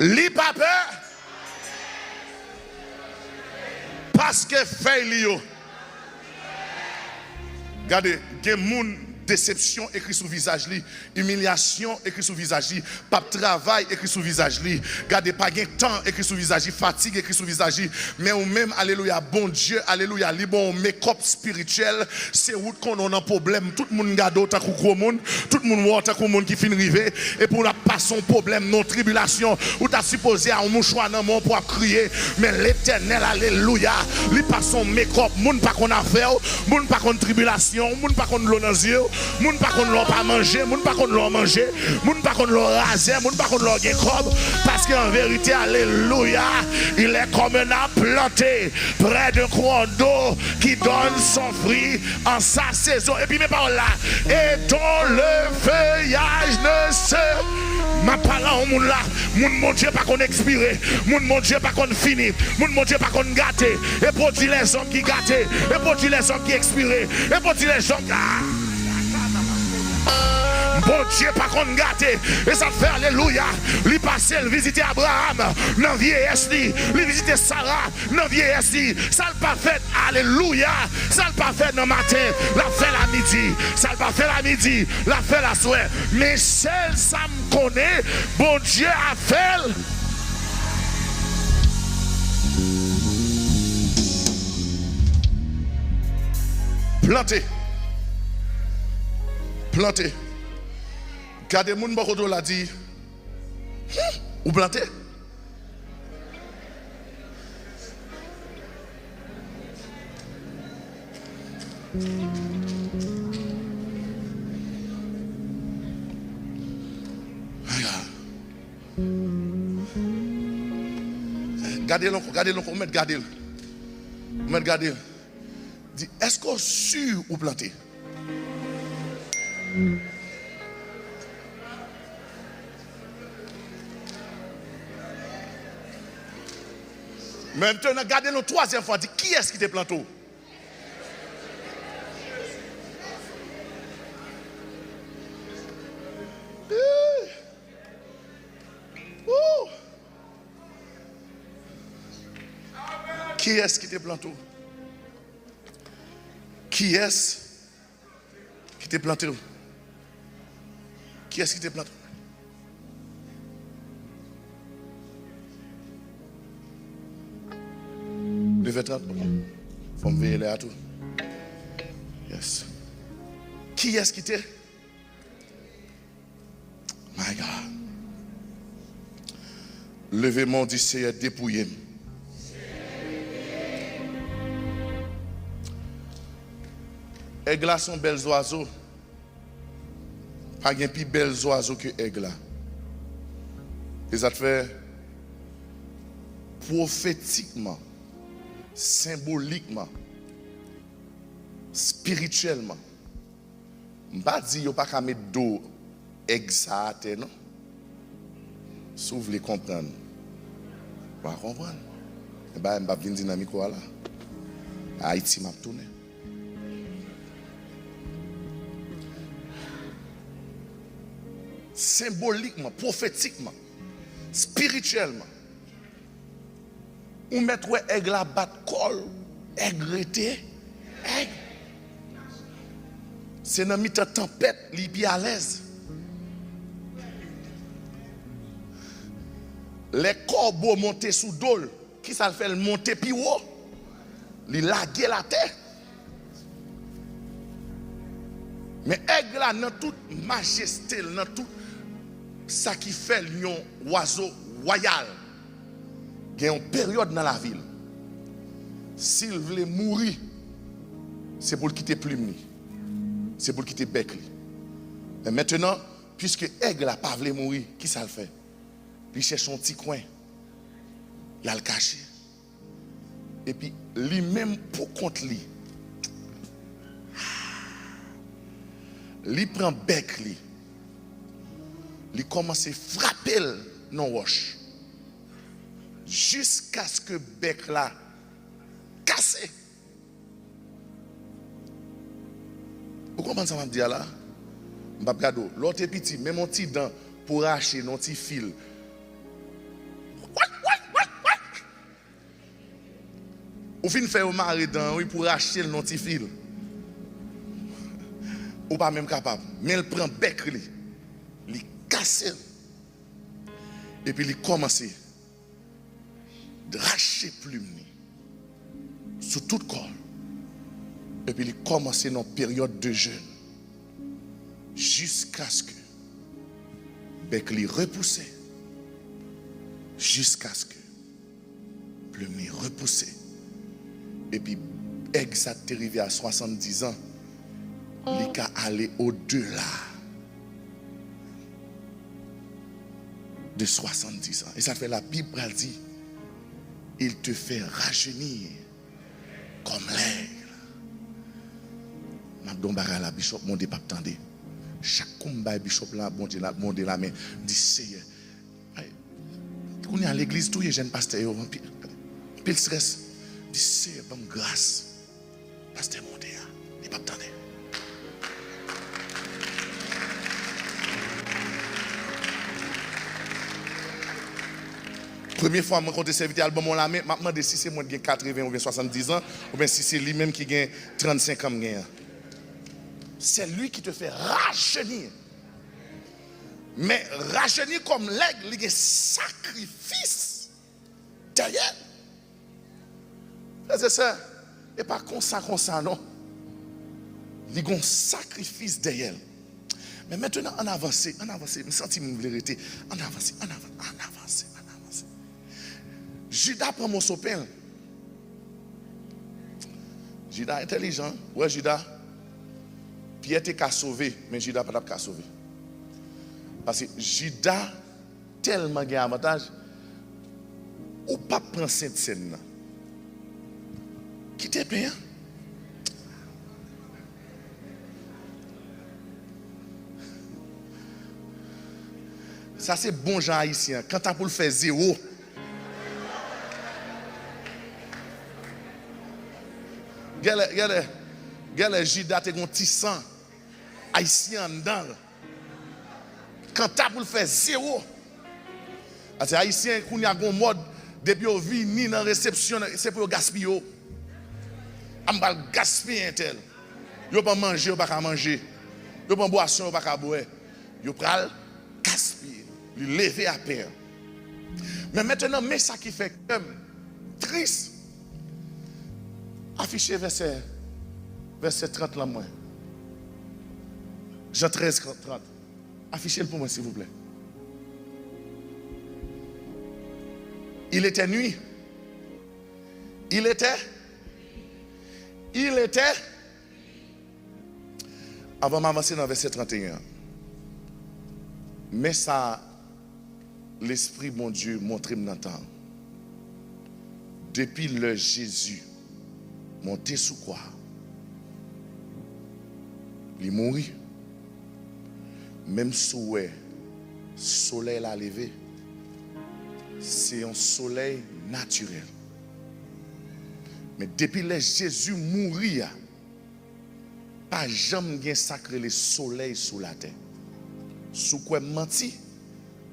Li pape. Parce que fait li. Regardez, il y a moun déception écrit sur visage li, humiliation écrit sur visage li, pas travail écrit sur visage li, gardez pas gain temps écrit sur visage li, fatigue écrit sur visage li, mais ou même alléluia bon Dieu, alléluia li bon make-up spirituel, c'est où qu'on a un problème, tout le monde garde autant que gros monde, tout le monde voit autant que monde qui fin rivé et pour la passer son problème non tribulation, ou t'as supposé à un mouchoir dans mon pour crier, mais l'Éternel alléluia, li passe son make-up, monde pas qu'on a fait, monde pas qu'on tribulation, monde pas qu'on l'eau dans les yeux. Moun pa kon l'on pas manger, moun pa kon l'on manger, moun pa kon l'on raser, moun pa kon l'on gen comme parce qu'en vérité alléluia, il est comme un arbre planté près d'un courant d'eau qui donne son fruit en sa saison. Et puis mes paroles là, et dont le feuillage ne se ma parole au monde là, mon Dieu pas qu'on expiré, mon Dieu pas qu'on fini, mon Dieu pas qu'on gâté, et produit les hommes qui gâté, et produit les hommes qui expiré, et produit les hommes bon Dieu pas qu'on gâté et ça fait alléluia lui passer le visiter Abraham dans vieillesse lui visiter Sarah dans vieillesse ça le pas fait alléluia ça le pas fait dans matin la fait la midi ça le pas fait la midi la fait la soirée mais celle ça me connaît bon Dieu a fait planté. Gardez moun bokoto l'a dit. Ou planté? Gardez-le, gardez-le. Dit, est-ce qu'on sûr ou planté? Maintenant, regardez-le troisième fois, dit, qui est-ce qui te planté? Qui est-ce qui te planté? Qui est-ce qui te planté? Qui est-ce qui te planté? Le vétéran, il faut me veiller là à tout. Yes. Qui est-ce qui te? My God. Levez-moi du Seigneur dépouillé. Aigles sont belles oiseaux. Pas de plus belles oiseaux que aigles. Et ça te fait prophétiquement, symboliquement, spirituellement. Je ne pas dire qu'il n'y a pas qu'à mettre d'eau exacte, non? Si vous voulez comprendre. Vous allez comprendre. Et bien, je ne vais pas venir dynamique là. Haïti m'a tourné. Symboliquement, prophétiquement, spirituellement, ou mettre aigle à battre col, aigreté, aigle. C'est dans mi tempête, li bi à l'aise. Les corbeaux montaient sous dol. Qui ça fait le monter plus haut? Il laguait la terre. Mais aigle là, dans toute majesté, dans tout ça qui fait lion, oiseau royal, il y a une période dans la ville. S'il voulait mourir, c'est pour le quitter plume, c'est pour le quitter bec. Mais maintenant, puisque aigle n'a pas voulu mourir, qui ça le fait? Il cherche un petit coin, il a le caché. Et puis, lui-même pour contre lui, il prend bec, il commence à frapper non roche jusqu'à ce que bec là casse. Vous comprenez ça, je dire là? L'autre petit, même un petit dent pour arracher un petit fil. Ou fin faire un mari dans pour arracher le petit fil. Ou pas même capable. Mais il prend bec, il casse. Et puis il commence à racher plume sur tout le corps. Et puis il commence dans une période de jeûne. Jusqu'à ce que bec lui repousse. Jusqu'à ce que plume lui repousse. Et puis, exact arrivé à 70 ans, il a allé au-delà de 70 ans. Et ça fait la Bible, elle dit, il te fait rajeunir comme l'aigle. M'abdon bara la bishop, mon dé pas attendez. Chaque combat bishop là, bon Dieu la main, dit Seigneur. On est à l'église, tout les jeunes pasteurs, pile stress. Dit Seigneur, bonne grâce. Pasteur Mondé, il pas attendez. Première fois, je rencontre serviteur album, je me demande si c'est moi qui ai 80 ou bien 70 ans, ou bien si c'est lui-même qui a 35 ans. C'est lui qui te fait rajeunir. Mais rajeunir comme l'aigle, il y a un sacrifice derrière. C'est ça. Et pas comme ça, non. Il y a un sacrifice derrière. Mais maintenant, on avance, je me sens une vérité. On avance. Judas prend mon sopin. Judas intelligent. Ouais, Judas. Pierre était sauvé, mais Judas n'a pas sauvé. Parce que Judas, tellement gagne avantage, ou pas prendre cette scène. Qui t'est payé? Ça, c'est bon genre haïtien. Quand tu as pour le faire zéro, Gale Judas te gon ti sang haïtien dedans. Quand tu as pour le faire zéro. Parce que haïtien qu'on y a un mode depuis au vini dans réception c'est pour gaspiller. On va gaspiller tel. Yo pas manger, yo pas manger. Yo pas boisson, yo pas boire. Yo pral gaspiller, lui lever à peine. Mais maintenant mais ça qui fait comme triste. Affiché verset 30 là moins. Jean 13, 30. Affichez-le pour moi, s'il vous plaît. Il était nuit. Il était. Avant m'avancer dans verset 31. Mais ça, l'Esprit, mon Dieu, montré maintenant. Depuis le Jésus, monté sous quoi? Il mourit. Même sous le soleil l'a levé. C'est un soleil naturel. Mais depuis que Jésus mourit, pas jamais sacré le soleil sous la terre. Sous quoi menti,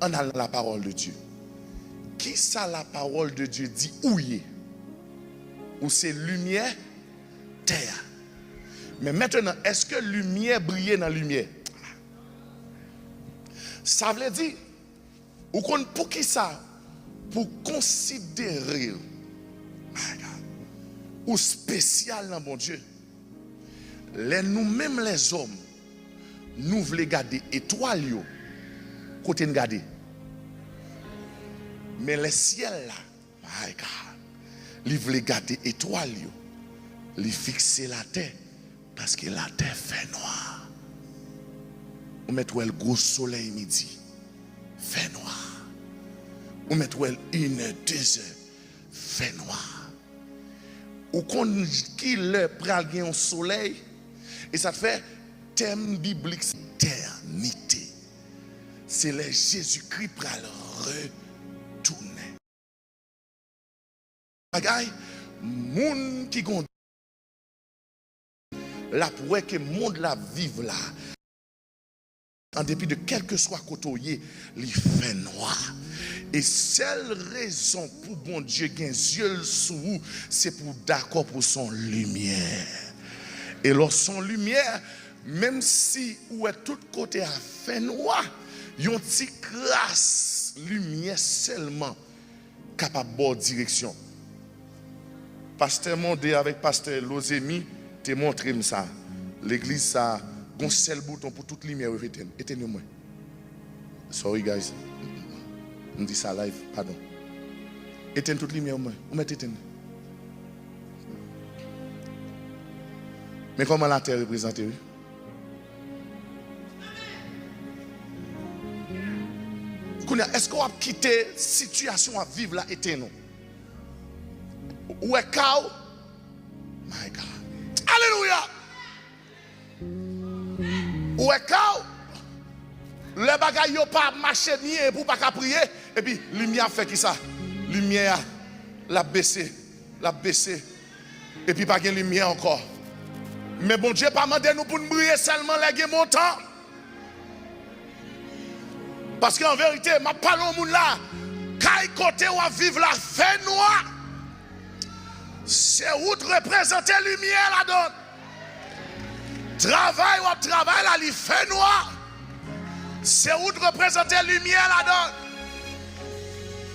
on a la parole de Dieu. Qui ça la parole de Dieu dit ouillé? Ou c'est lumière, terre. Mais maintenant, est-ce que lumière brille dans la lumière? Ça veut dire, ou pour qui ça? pour considérer ou spécial dans mon Dieu. Nous-mêmes les hommes, nous voulons garder étoiles côté nous garder. Mais le ciel là, my God, ils veulent garder étoiles, ils fixer la terre parce que la terre fait noir. On met le gros soleil midi, fait noir. On met une heure, 2 heures, fait noir. Ou qu'on qui le pral gen un soleil et ça fait thème biblique éternité. C'est le Jésus-Christ pral retourner. Bagay moun qui gon la pour que monde la vive là. En dépit de quel que soit côté, il fait noir. Et seule raison pour bon Dieu qui a yeux sous vous, c'est pour d'accord pour son lumière. Et lorsque son lumière, même si où est tout côté à fait noir, il y a une petite grâce lumière seulement capable de bonne direction. Pasteur Mondé avec Pasteur Lozemi te montré ça. L'église ça un seul bouton pour toute lumière éteindre. Éteignez-moi. Sorry guys. On dit ça live, pardon. Éteigne toute lumière, on met éteindre. Mais comment la terre représente? Est-ce qu'on va quitter la situation à vivre là éteindre? Ou est chaos? My God. Alléluia. Ou est chaos? Les bagages n'ont pas marché ni pour pas prier. Et puis, lumière fait qui ça? Lumière, la baissé. Et puis, pas de lumière encore. Mais bon Dieu, pas demandé nous pour nous briller seulement les montants. Parce qu'en vérité, ma parole au monde là, quand côté ou à vivre la fait noir, c'est où représenter lumière là-dedans. Travail ou travail là, il fait noir. C'est où de représenter la lumière là-dedans.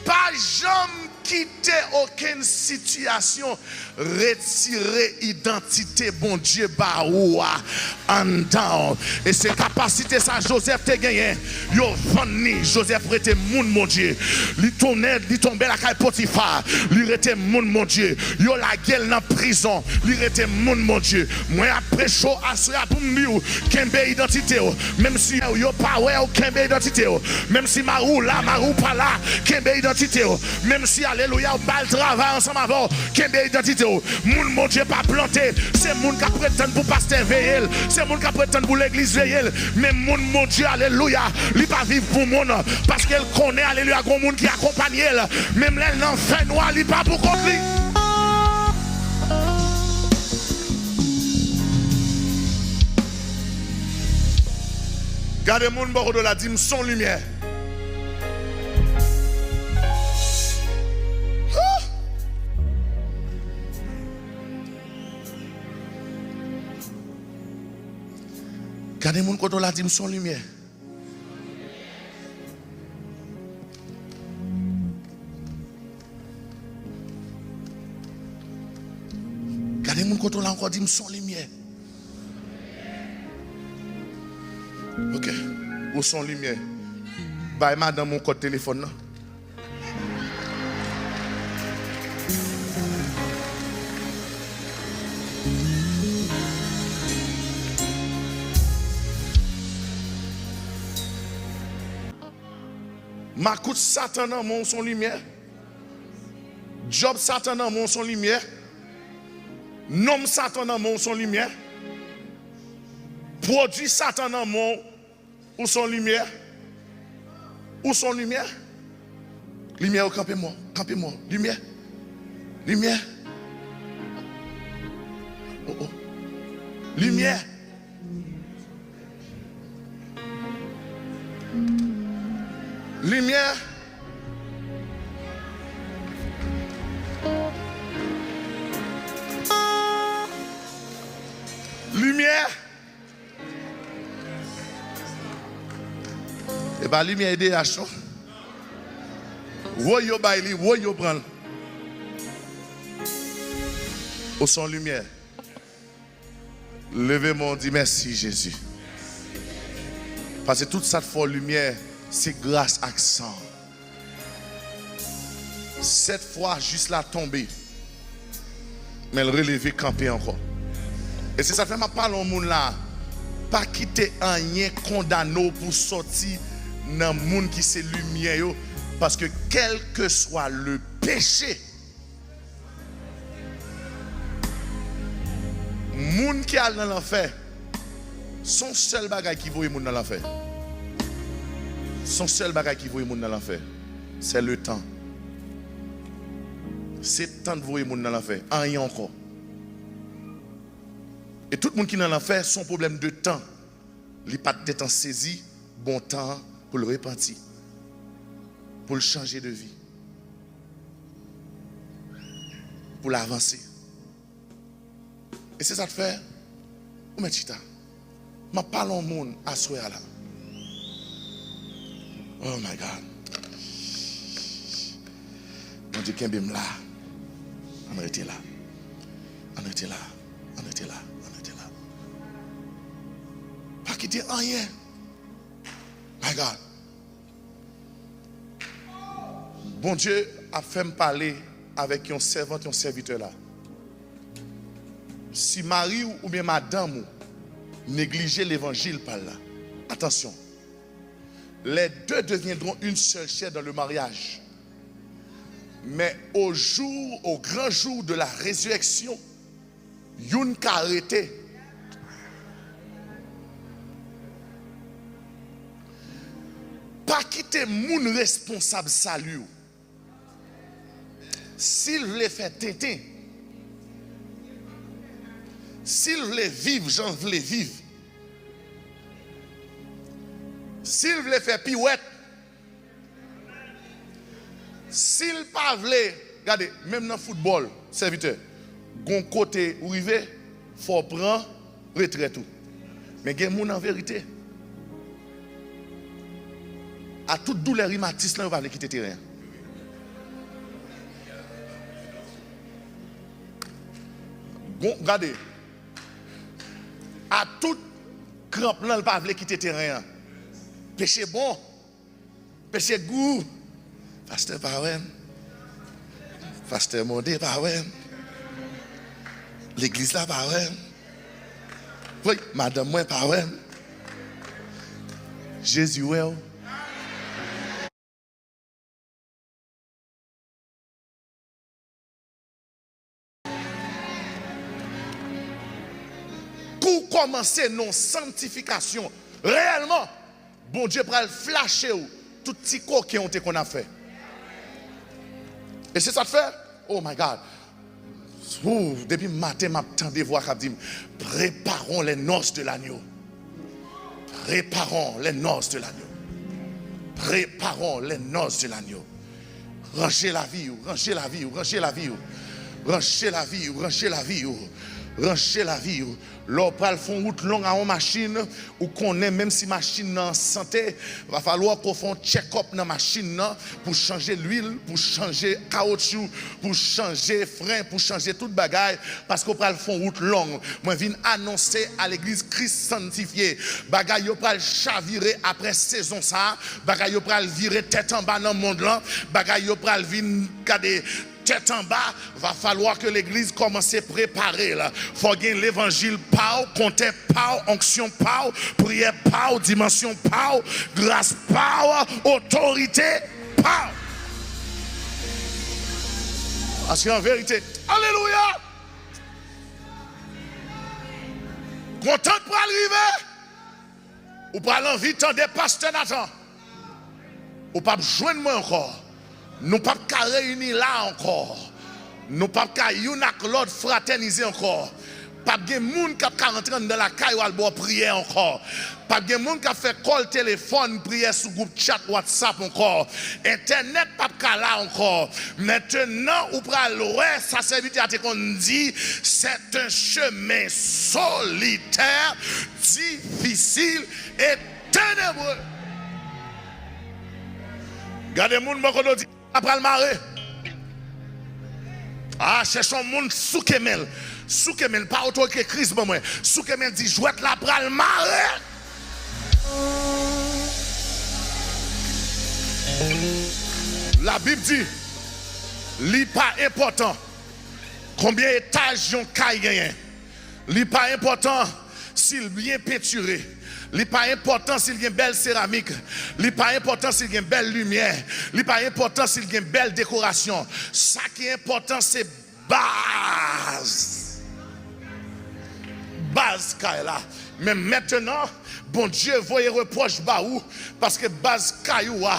Pas jamais quitter aucune situation, retirer identité bon Dieu baoua en down. Et c'est capacité ça Joseph te gagné. Yo vonni Joseph était moun mon Dieu. Li tombé la caille Potiphar, li était moun mon Dieu. Yo la gueule dans prison, li était moun mon Dieu. Moi après chaud asra pour me kembe identité même si yo pas ouais kembe identité même si marou là marou pas là kembe identité même si alléluia on va le travail ensemble avant kembe identité moun mon Dieu pas planté c'est moun qui prétend pour pasteur veiller c'est moun qui prétend pour l'église veiller mais moun mon Dieu alléluia il pas vivre pour monde parce qu'elle connaît alléluia grand monde qui accompagne elle même elle n'en fait noir il pas pour contre lui. Gardez mon bord de la dîme sans lumière. Gardez mon bord de la dîme sans lumière. Gardez mon bord de la encore dîme sans lumière. Ok, où sont les lumières? Bah, madame, mon code téléphone. Non? Ma coute Satan dans mon son lumière. Job Satan dans mon son lumière. Nom Satan dans mon son lumière. Produit Satan dans mon ou son lumière. Où son lumière? Lumière, campez-moi, campez-moi. Lumière. Lumière. Oh oh. Lumière. Lumière. Lumière. Et bien, lumière est DH. Woyo baili, woyo prend. Au son lumière. Levez-moi, on dit merci Jésus. Parce que toute cette folle lumière, c'est grâce à sang. Cette fois, juste la tomber. Mais le relever, camper encore. Et c'est ça fait ma parole au monde là. Pas quitter rien condamné pour sortir dans le monde qui c'est lumière. Parce que quel que soit le péché, monde qui a dans l'enfer, son seul bagage qui voit le monde dans l'enfer. Son seul bagage qui voit le monde dans l'enfer, c'est le temps. C'est le temps de voir le monde dans l'enfer. Rien encore. Et tout le monde qui est dans l'enfer, son problème de temps. Il n'a pas de temps saisi, bon temps pour le repentir. Pour le changer de vie. Pour l'avancer. Et c'est ça que fait. Où est Chita? Je parle au monde à ce là. Oh my God. Mon Dieu, qu'un bim là. On était là. On était là. On était là. On était là. Pas quitter rien. My God. Bon Dieu a fait me parler avec un servant et un serviteur là. Si Marie ou bien madame négligez l'évangile par là, attention, les deux deviendront une seule chair dans le mariage. Mais au grand jour de la résurrection, une arrêté. Pas quitter moun responsable salut. S'il voulait faire tété, s'il voulait vivre, j'en voulais vivre. S'il voulait faire pirouette, s'il pas voulait, regardez, même dans le football, serviteur, gon côté où il va, faut prendre retrait tout. Mais il y a des gens en vérité. À toute douleur rhumatisme, on va quitter le terrain. Bon, regardez. À toute crampe, on ne va pas quitter le terrain. Péché bon, péché goût. Pasteur Parwen, Pasteur Mondé Parwen, l'église là Parwen, oui, madame moi Parwen, Jésus ouais. Pour commencer nos sanctifications, réellement, bon Dieu pourra le flasher tout petit coquin qu'on a fait. Et c'est ça de faire? Oh my God. Depuis le matin, je des voix qui disent préparons les noces de l'agneau. Préparons les noces de l'agneau. Préparons les noces de l'agneau. Rangez la vie, rangez la vie, rangez la vie. Rangez la vie, rangez la vie. Rangez la vie. L'opal font route longue à une machine ou qu'on est même si machine en santé, va falloir qu'on fasse un check-up dans la machine pour changer l'huile, pour changer caoutchouc, pour changer frein, pour changer toute bagaille parce qu'on pral font route longue. Moi viens annoncer à l'église Christ sanctifié, bagaille yo pral chavirer après saison ça, bagaille yo pral virer tête en bas dans le monde là, bagaille yo pral vinn garder tête en bas, va falloir que l'église commence à préparer là. Faut gagner l'évangile pau, compter pau, onction pau, prière pau, dimension pau, grâce pau, autorité pau. Parce qu'en vérité, alléluia. Content pour arriver. Ou pas l'envie de pasteur Nathan. Ou pas joindre moi encore. Nous ne pouvons pas réunir là encore. Nous ne pouvons pas une avec l'autre fraterniser encore. Pas de gens qui rentrer dans la caille ou prier encore. Pas de gens qui fait call téléphone, prier sur groupe chat WhatsApp encore. Internet pas de là encore. Maintenant, ou pral ouais, ça serviteur a qu'on dit, c'est un chemin solitaire, difficile et ténébreux. Regardez les gens qui disent après le marée. Ah, cherche un monde sous Kemel. Sous Kemel, pas autant que Christ, bon, moi. Sous Kemel dit, jouet la pral marée. La Bible dit, li pas important combien d'étages yon kay gagne. Li pas important s'il bien peinturé. Li pas important s'il y a une belle céramique. Li pas important s'il y a une belle lumière. Li pas important s'il y a une belle décoration. Ça qui est important c'est base. Base là. Mais maintenant, bon Dieu voyez reproche ba ou parce que base cailloua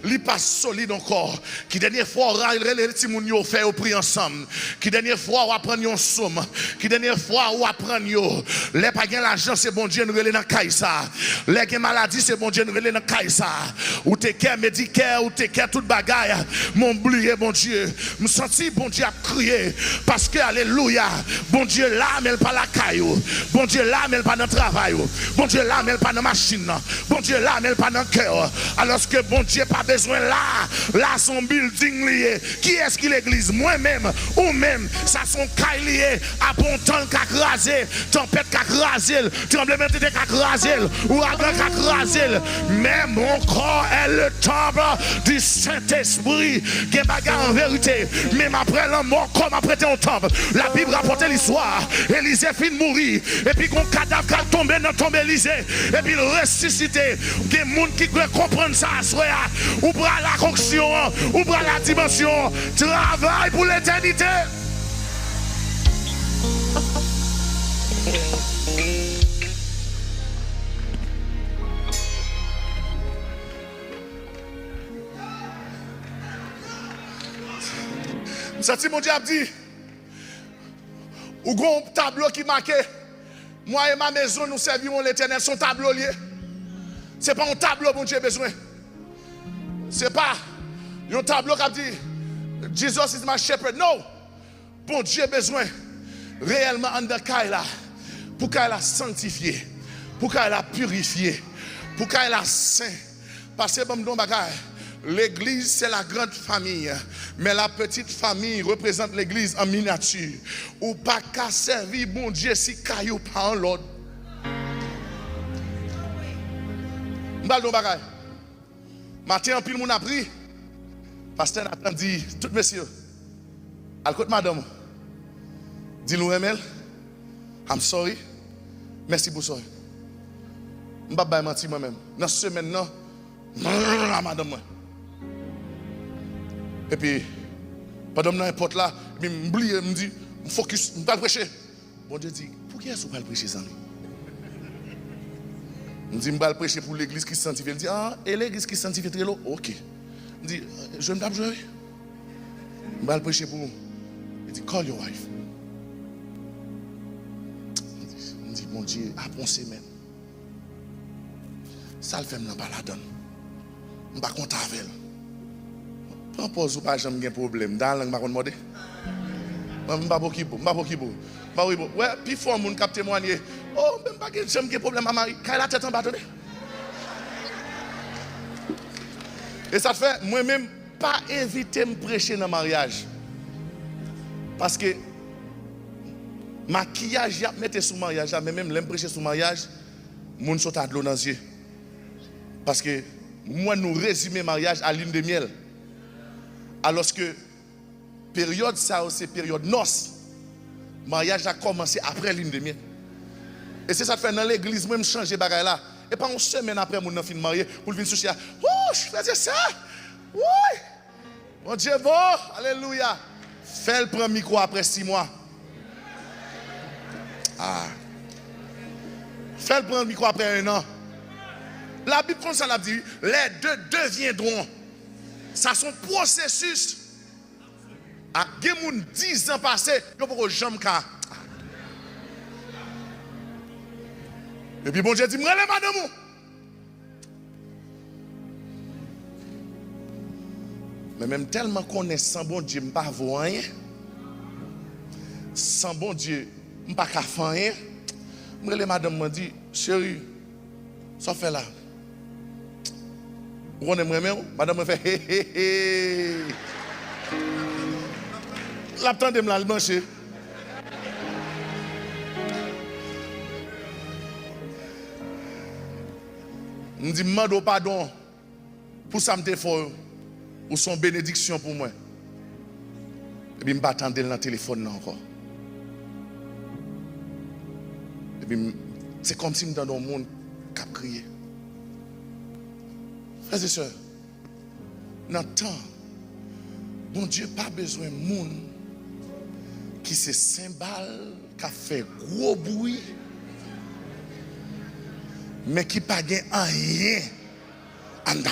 li pas solide encore. Qui dernière fois les petits moun yo fait au prix ensemble. Qui dernière fois ou apprendre yon somme. Qui dernière fois ou apprendre yo. Les pas gen l'argent c'est bon Dieu nous relé dans caille ça. Les gen maladie c'est bon Dieu nous relé dans caille ça. Ou te care médicaire ou te care toute bagaille. Mon oublié bon Dieu. Me senti bon Dieu a crier parce que alléluia. Bon Dieu là mais pas la caillou. Bon Dieu là mais pas dans travail. Bon Dieu là mais pas dans machine. Bon Dieu là mais pas dans cœur. Alors que bon Dieu pas besoin là son building lié. Qui est-ce qui l'église? Moi-même ou même ça son caille lié à bon temps qu'a crasé, tempête qu'a crasé, tremblement de terre qu'a crasé, ouragan qu'a crasé. Mais mon corps est le temple du Saint-Esprit. Qui bagarre en vérité. Même après la mort comme après ton temple. La Bible rapporte l'histoire. Élisée fin de mourir et puis qu'on cadavre qui tombé dans tombe Élisée et puis il ressuscité. Des gens qui comprennent ça à soi. Ou pour la conction, ou pour la dimension, travail pour l'éternité. Senti mon Dieu a dit, ou gon tableau qui marqué, moi et ma maison nous servirons l'éternel, son tableau lié. C'est pas un tableau mon Dieu besoin. C'est pas un tableau qui a dit Jesus is my shepherd. Non. Bon Dieu a besoin réellement en de Kaila pour qu'elle a sanctifié, pour qu'elle a purifié, pour qu'elle a saint. Parce que l'église c'est la grande famille, mais la petite famille représente l'église en miniature. Ou pas qu'à servir bon Dieu si caillou pas en l'autre. M'bal bagay. Matin, en pile, mon a pris. Pasteur Nathan dit, tout messieurs, à côté madame, dis-nous, Emel, I'm sorry, merci pour ça. Je ne vais pas mentir moi-même. Dans ce semaine, non, madame. Et puis, pendant que je porte là, je me dis, je focus, je ne vais pas prêcher. Bon Dieu dit, pour qui est-ce que vous ne prêcher ça? Je dis, je vais prêcher pour l'église qui se sanctifie. Il dit, ah, et l'église qui se sanctifie très loin? Ok. Je dis, je vais me jouer. Je vais prêcher pour vous. Il dit, call your wife. Je dis, mon Dieu, après une semaine. Ça le fait, je ne pas la donne. Je ne vais pas compter avec elle. Prends pause ou pas, j'ai un problème. Dans la langue, je vais demander. Je ne vais pas beaucoup. Ouais, puis faut mon cap témoigner. Oh, même pas que j'ai un problème à Marie. Quand elle a tête en bâtonnet. Et ça fait, moi-même, pas éviter de me prêcher dans le mariage. Parce que maquillage, je mets sous le mariage, mais même l'aime prêcher sous le mariage, mon saute à de l'eau dans les yeux. Parce que moi, nous résumons le mariage à lune de miel. Alors que période, ça, c'est période noce. Le mariage a commencé après lune de miel. Et c'est ça que fait dans l'église, même changer bagay là. Et pas une semaine après, mon enfant marié, pour venir soucier. Oh, je faisais ça. Oui. Mon Dieu, bon. Alléluia. Fais le premier micro après 6 mois. Ah. Fais le premier micro après 1 an. La Bible, comme ça l'a dit, les deux deviendront. Ça son processus. À 10 ans passés, il n'y a pas de jambe. Et puis bon Dieu dit, moi les madame. Mais même tellement qu'on est sans bon Dieu, je ne peux pas voir rien. Sans bon Dieu, je ne peux pas faire rien. Moi les madame m'a dit, chérie, ça fait là. On aime moi, madame me fait hé hé hé. L'attendez me la le mancher. Me dit mando pardon pour ça me te fort ou son bénédiction pour moi. Et puis me pas attendre dans le téléphone encore. Et puis c'est comme si me dans un monde qui a crié. Frères et sœurs, dans le temps, bon Dieu pas besoin de monde qui se cymbale, qui a fait gros bruit, mais qui pas gain rien en dedans.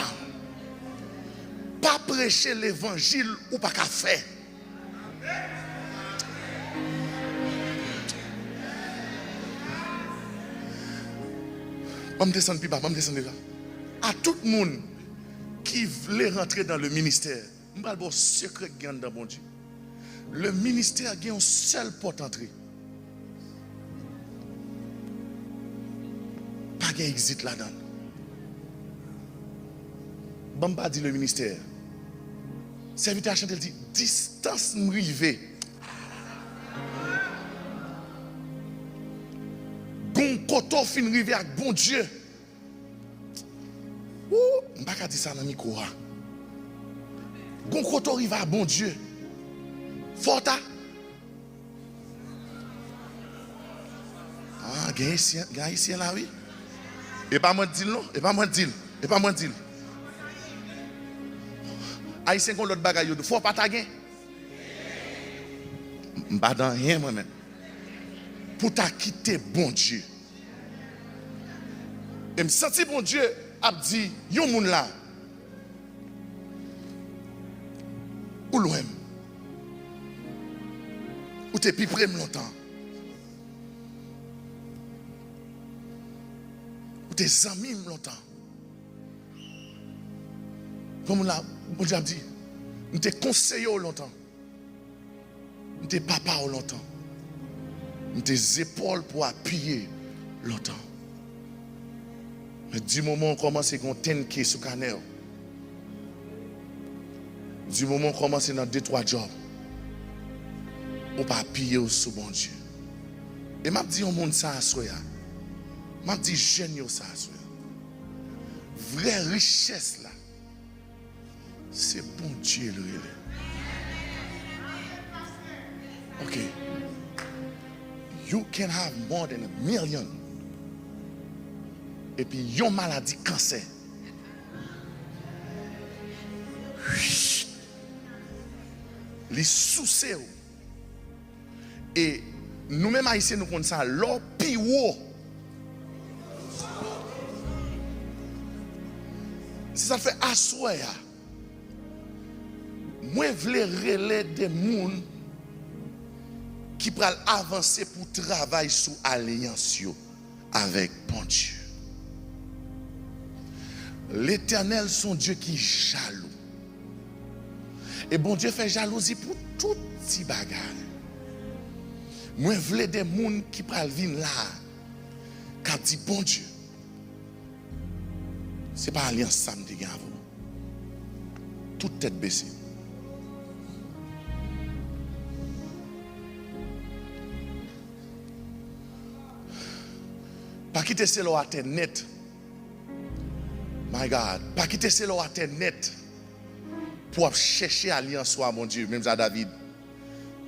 Pas prêcher l'évangile ou pas qu'à faire. Je descends plus bas, je descends là. À tout le monde qui voulait rentrer dans le ministère, je vais vous secret dans bon Dieu. Le ministère a une seule porte d'entrée. Pas d'exit là-dedans. Bamba dit le ministère. Serviteur Chantel dit distance m'rivé. Gon koto fin rivé avec bon Dieu. On ne peut pas dire ça dans le micro. Gon koto rivé à bon Dieu. Forta. Ah, gagne ici là oui. Et pas moi dire non, et pas moi dire, et pas moi dire. Haïtien qu'on l'autre bagaille yo, faut pas ta gain. M'pas dans rien moi même. Pour ta quitter bon Dieu. Et me senti bon Dieu a dit yon moun là. Ou loin. Ou t'es plus près longtemps. Ou tes amis longtemps. Comme là, bon Dieu a dit, nous t'es conseillé longtemps. Nous t'es papa longtemps. Nous tes épaules pour appuyer longtemps. Mais du moment où on commence à tenir sur le canal, du moment où on commence dans 2-3 jobs, on peut appuyer sur bon Dieu. Et m'a dit au monde ça à soi. M'a dit jeune ça à soi. Vraie richesse là. C'est bon Dieu le. OK. You can have more than 1 million. Et puis yon maladie cancer. Les sous-séo. Et nous-mêmes haïtiens nous connaissons ça l'or piwo. Si ça fait assoya. Moi vle relais des moun qui pral avancer pour travailler sous alliance avec bon Dieu. L'Éternel son Dieu qui est jaloux. Et bon Dieu fait jalousie pour tout petit bagarre. Moi vle des moun qui pral vin là quand dit bon Dieu. C'est pas alliance samedi gagne vous. Toute tête baissée. Pas quitter cela à terre net. My God. Pas quitter cela à terre net. Pour chercher alliance à mon Dieu. Même à David.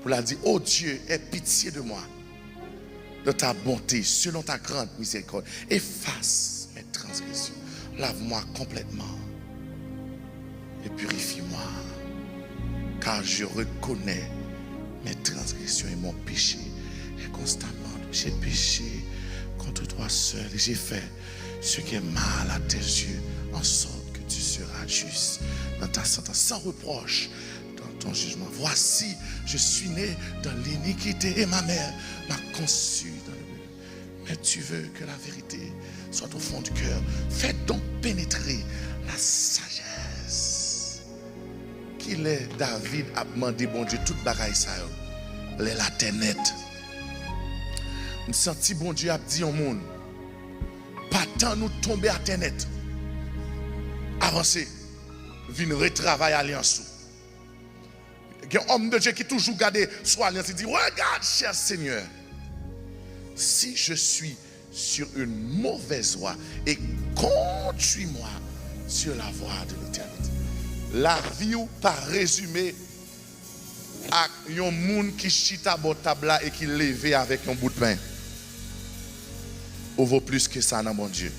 Pour la dire, oh Dieu, aie pitié de moi. De ta bonté, selon ta grande miséricorde. Efface mes transgressions. Lave-moi complètement. Et purifie-moi. Car je reconnais mes transgressions et mon péché. Et constamment, j'ai péché contre toi seul et j'ai fait ce qui est mal à tes yeux, en sorte que tu seras juste dans ta sentence, sans reproche dans ton jugement. Voici, je suis né dans l'iniquité et ma mère m'a conçu dans le milieu. Mais tu veux que la vérité soit au fond du cœur. Fais donc pénétrer la sagesse. Qu'il est David a demandé bon Dieu toute bagaille ça les latenettes. Nous senti bon Dieu a dit au monde, pas tant nous tomber à terre net. avancer, venir retravailler alliance. Il y a un homme de Dieu qui toujours garde son alliance. Il dit, regarde, cher Seigneur, si je suis sur une mauvaise voie et conduis-moi sur la voie de l'éternité. La vie ou pas résumée à un monde qui chita à table et qui levait avec un bout de pain. On vaut plus que ça dans mon Dieu.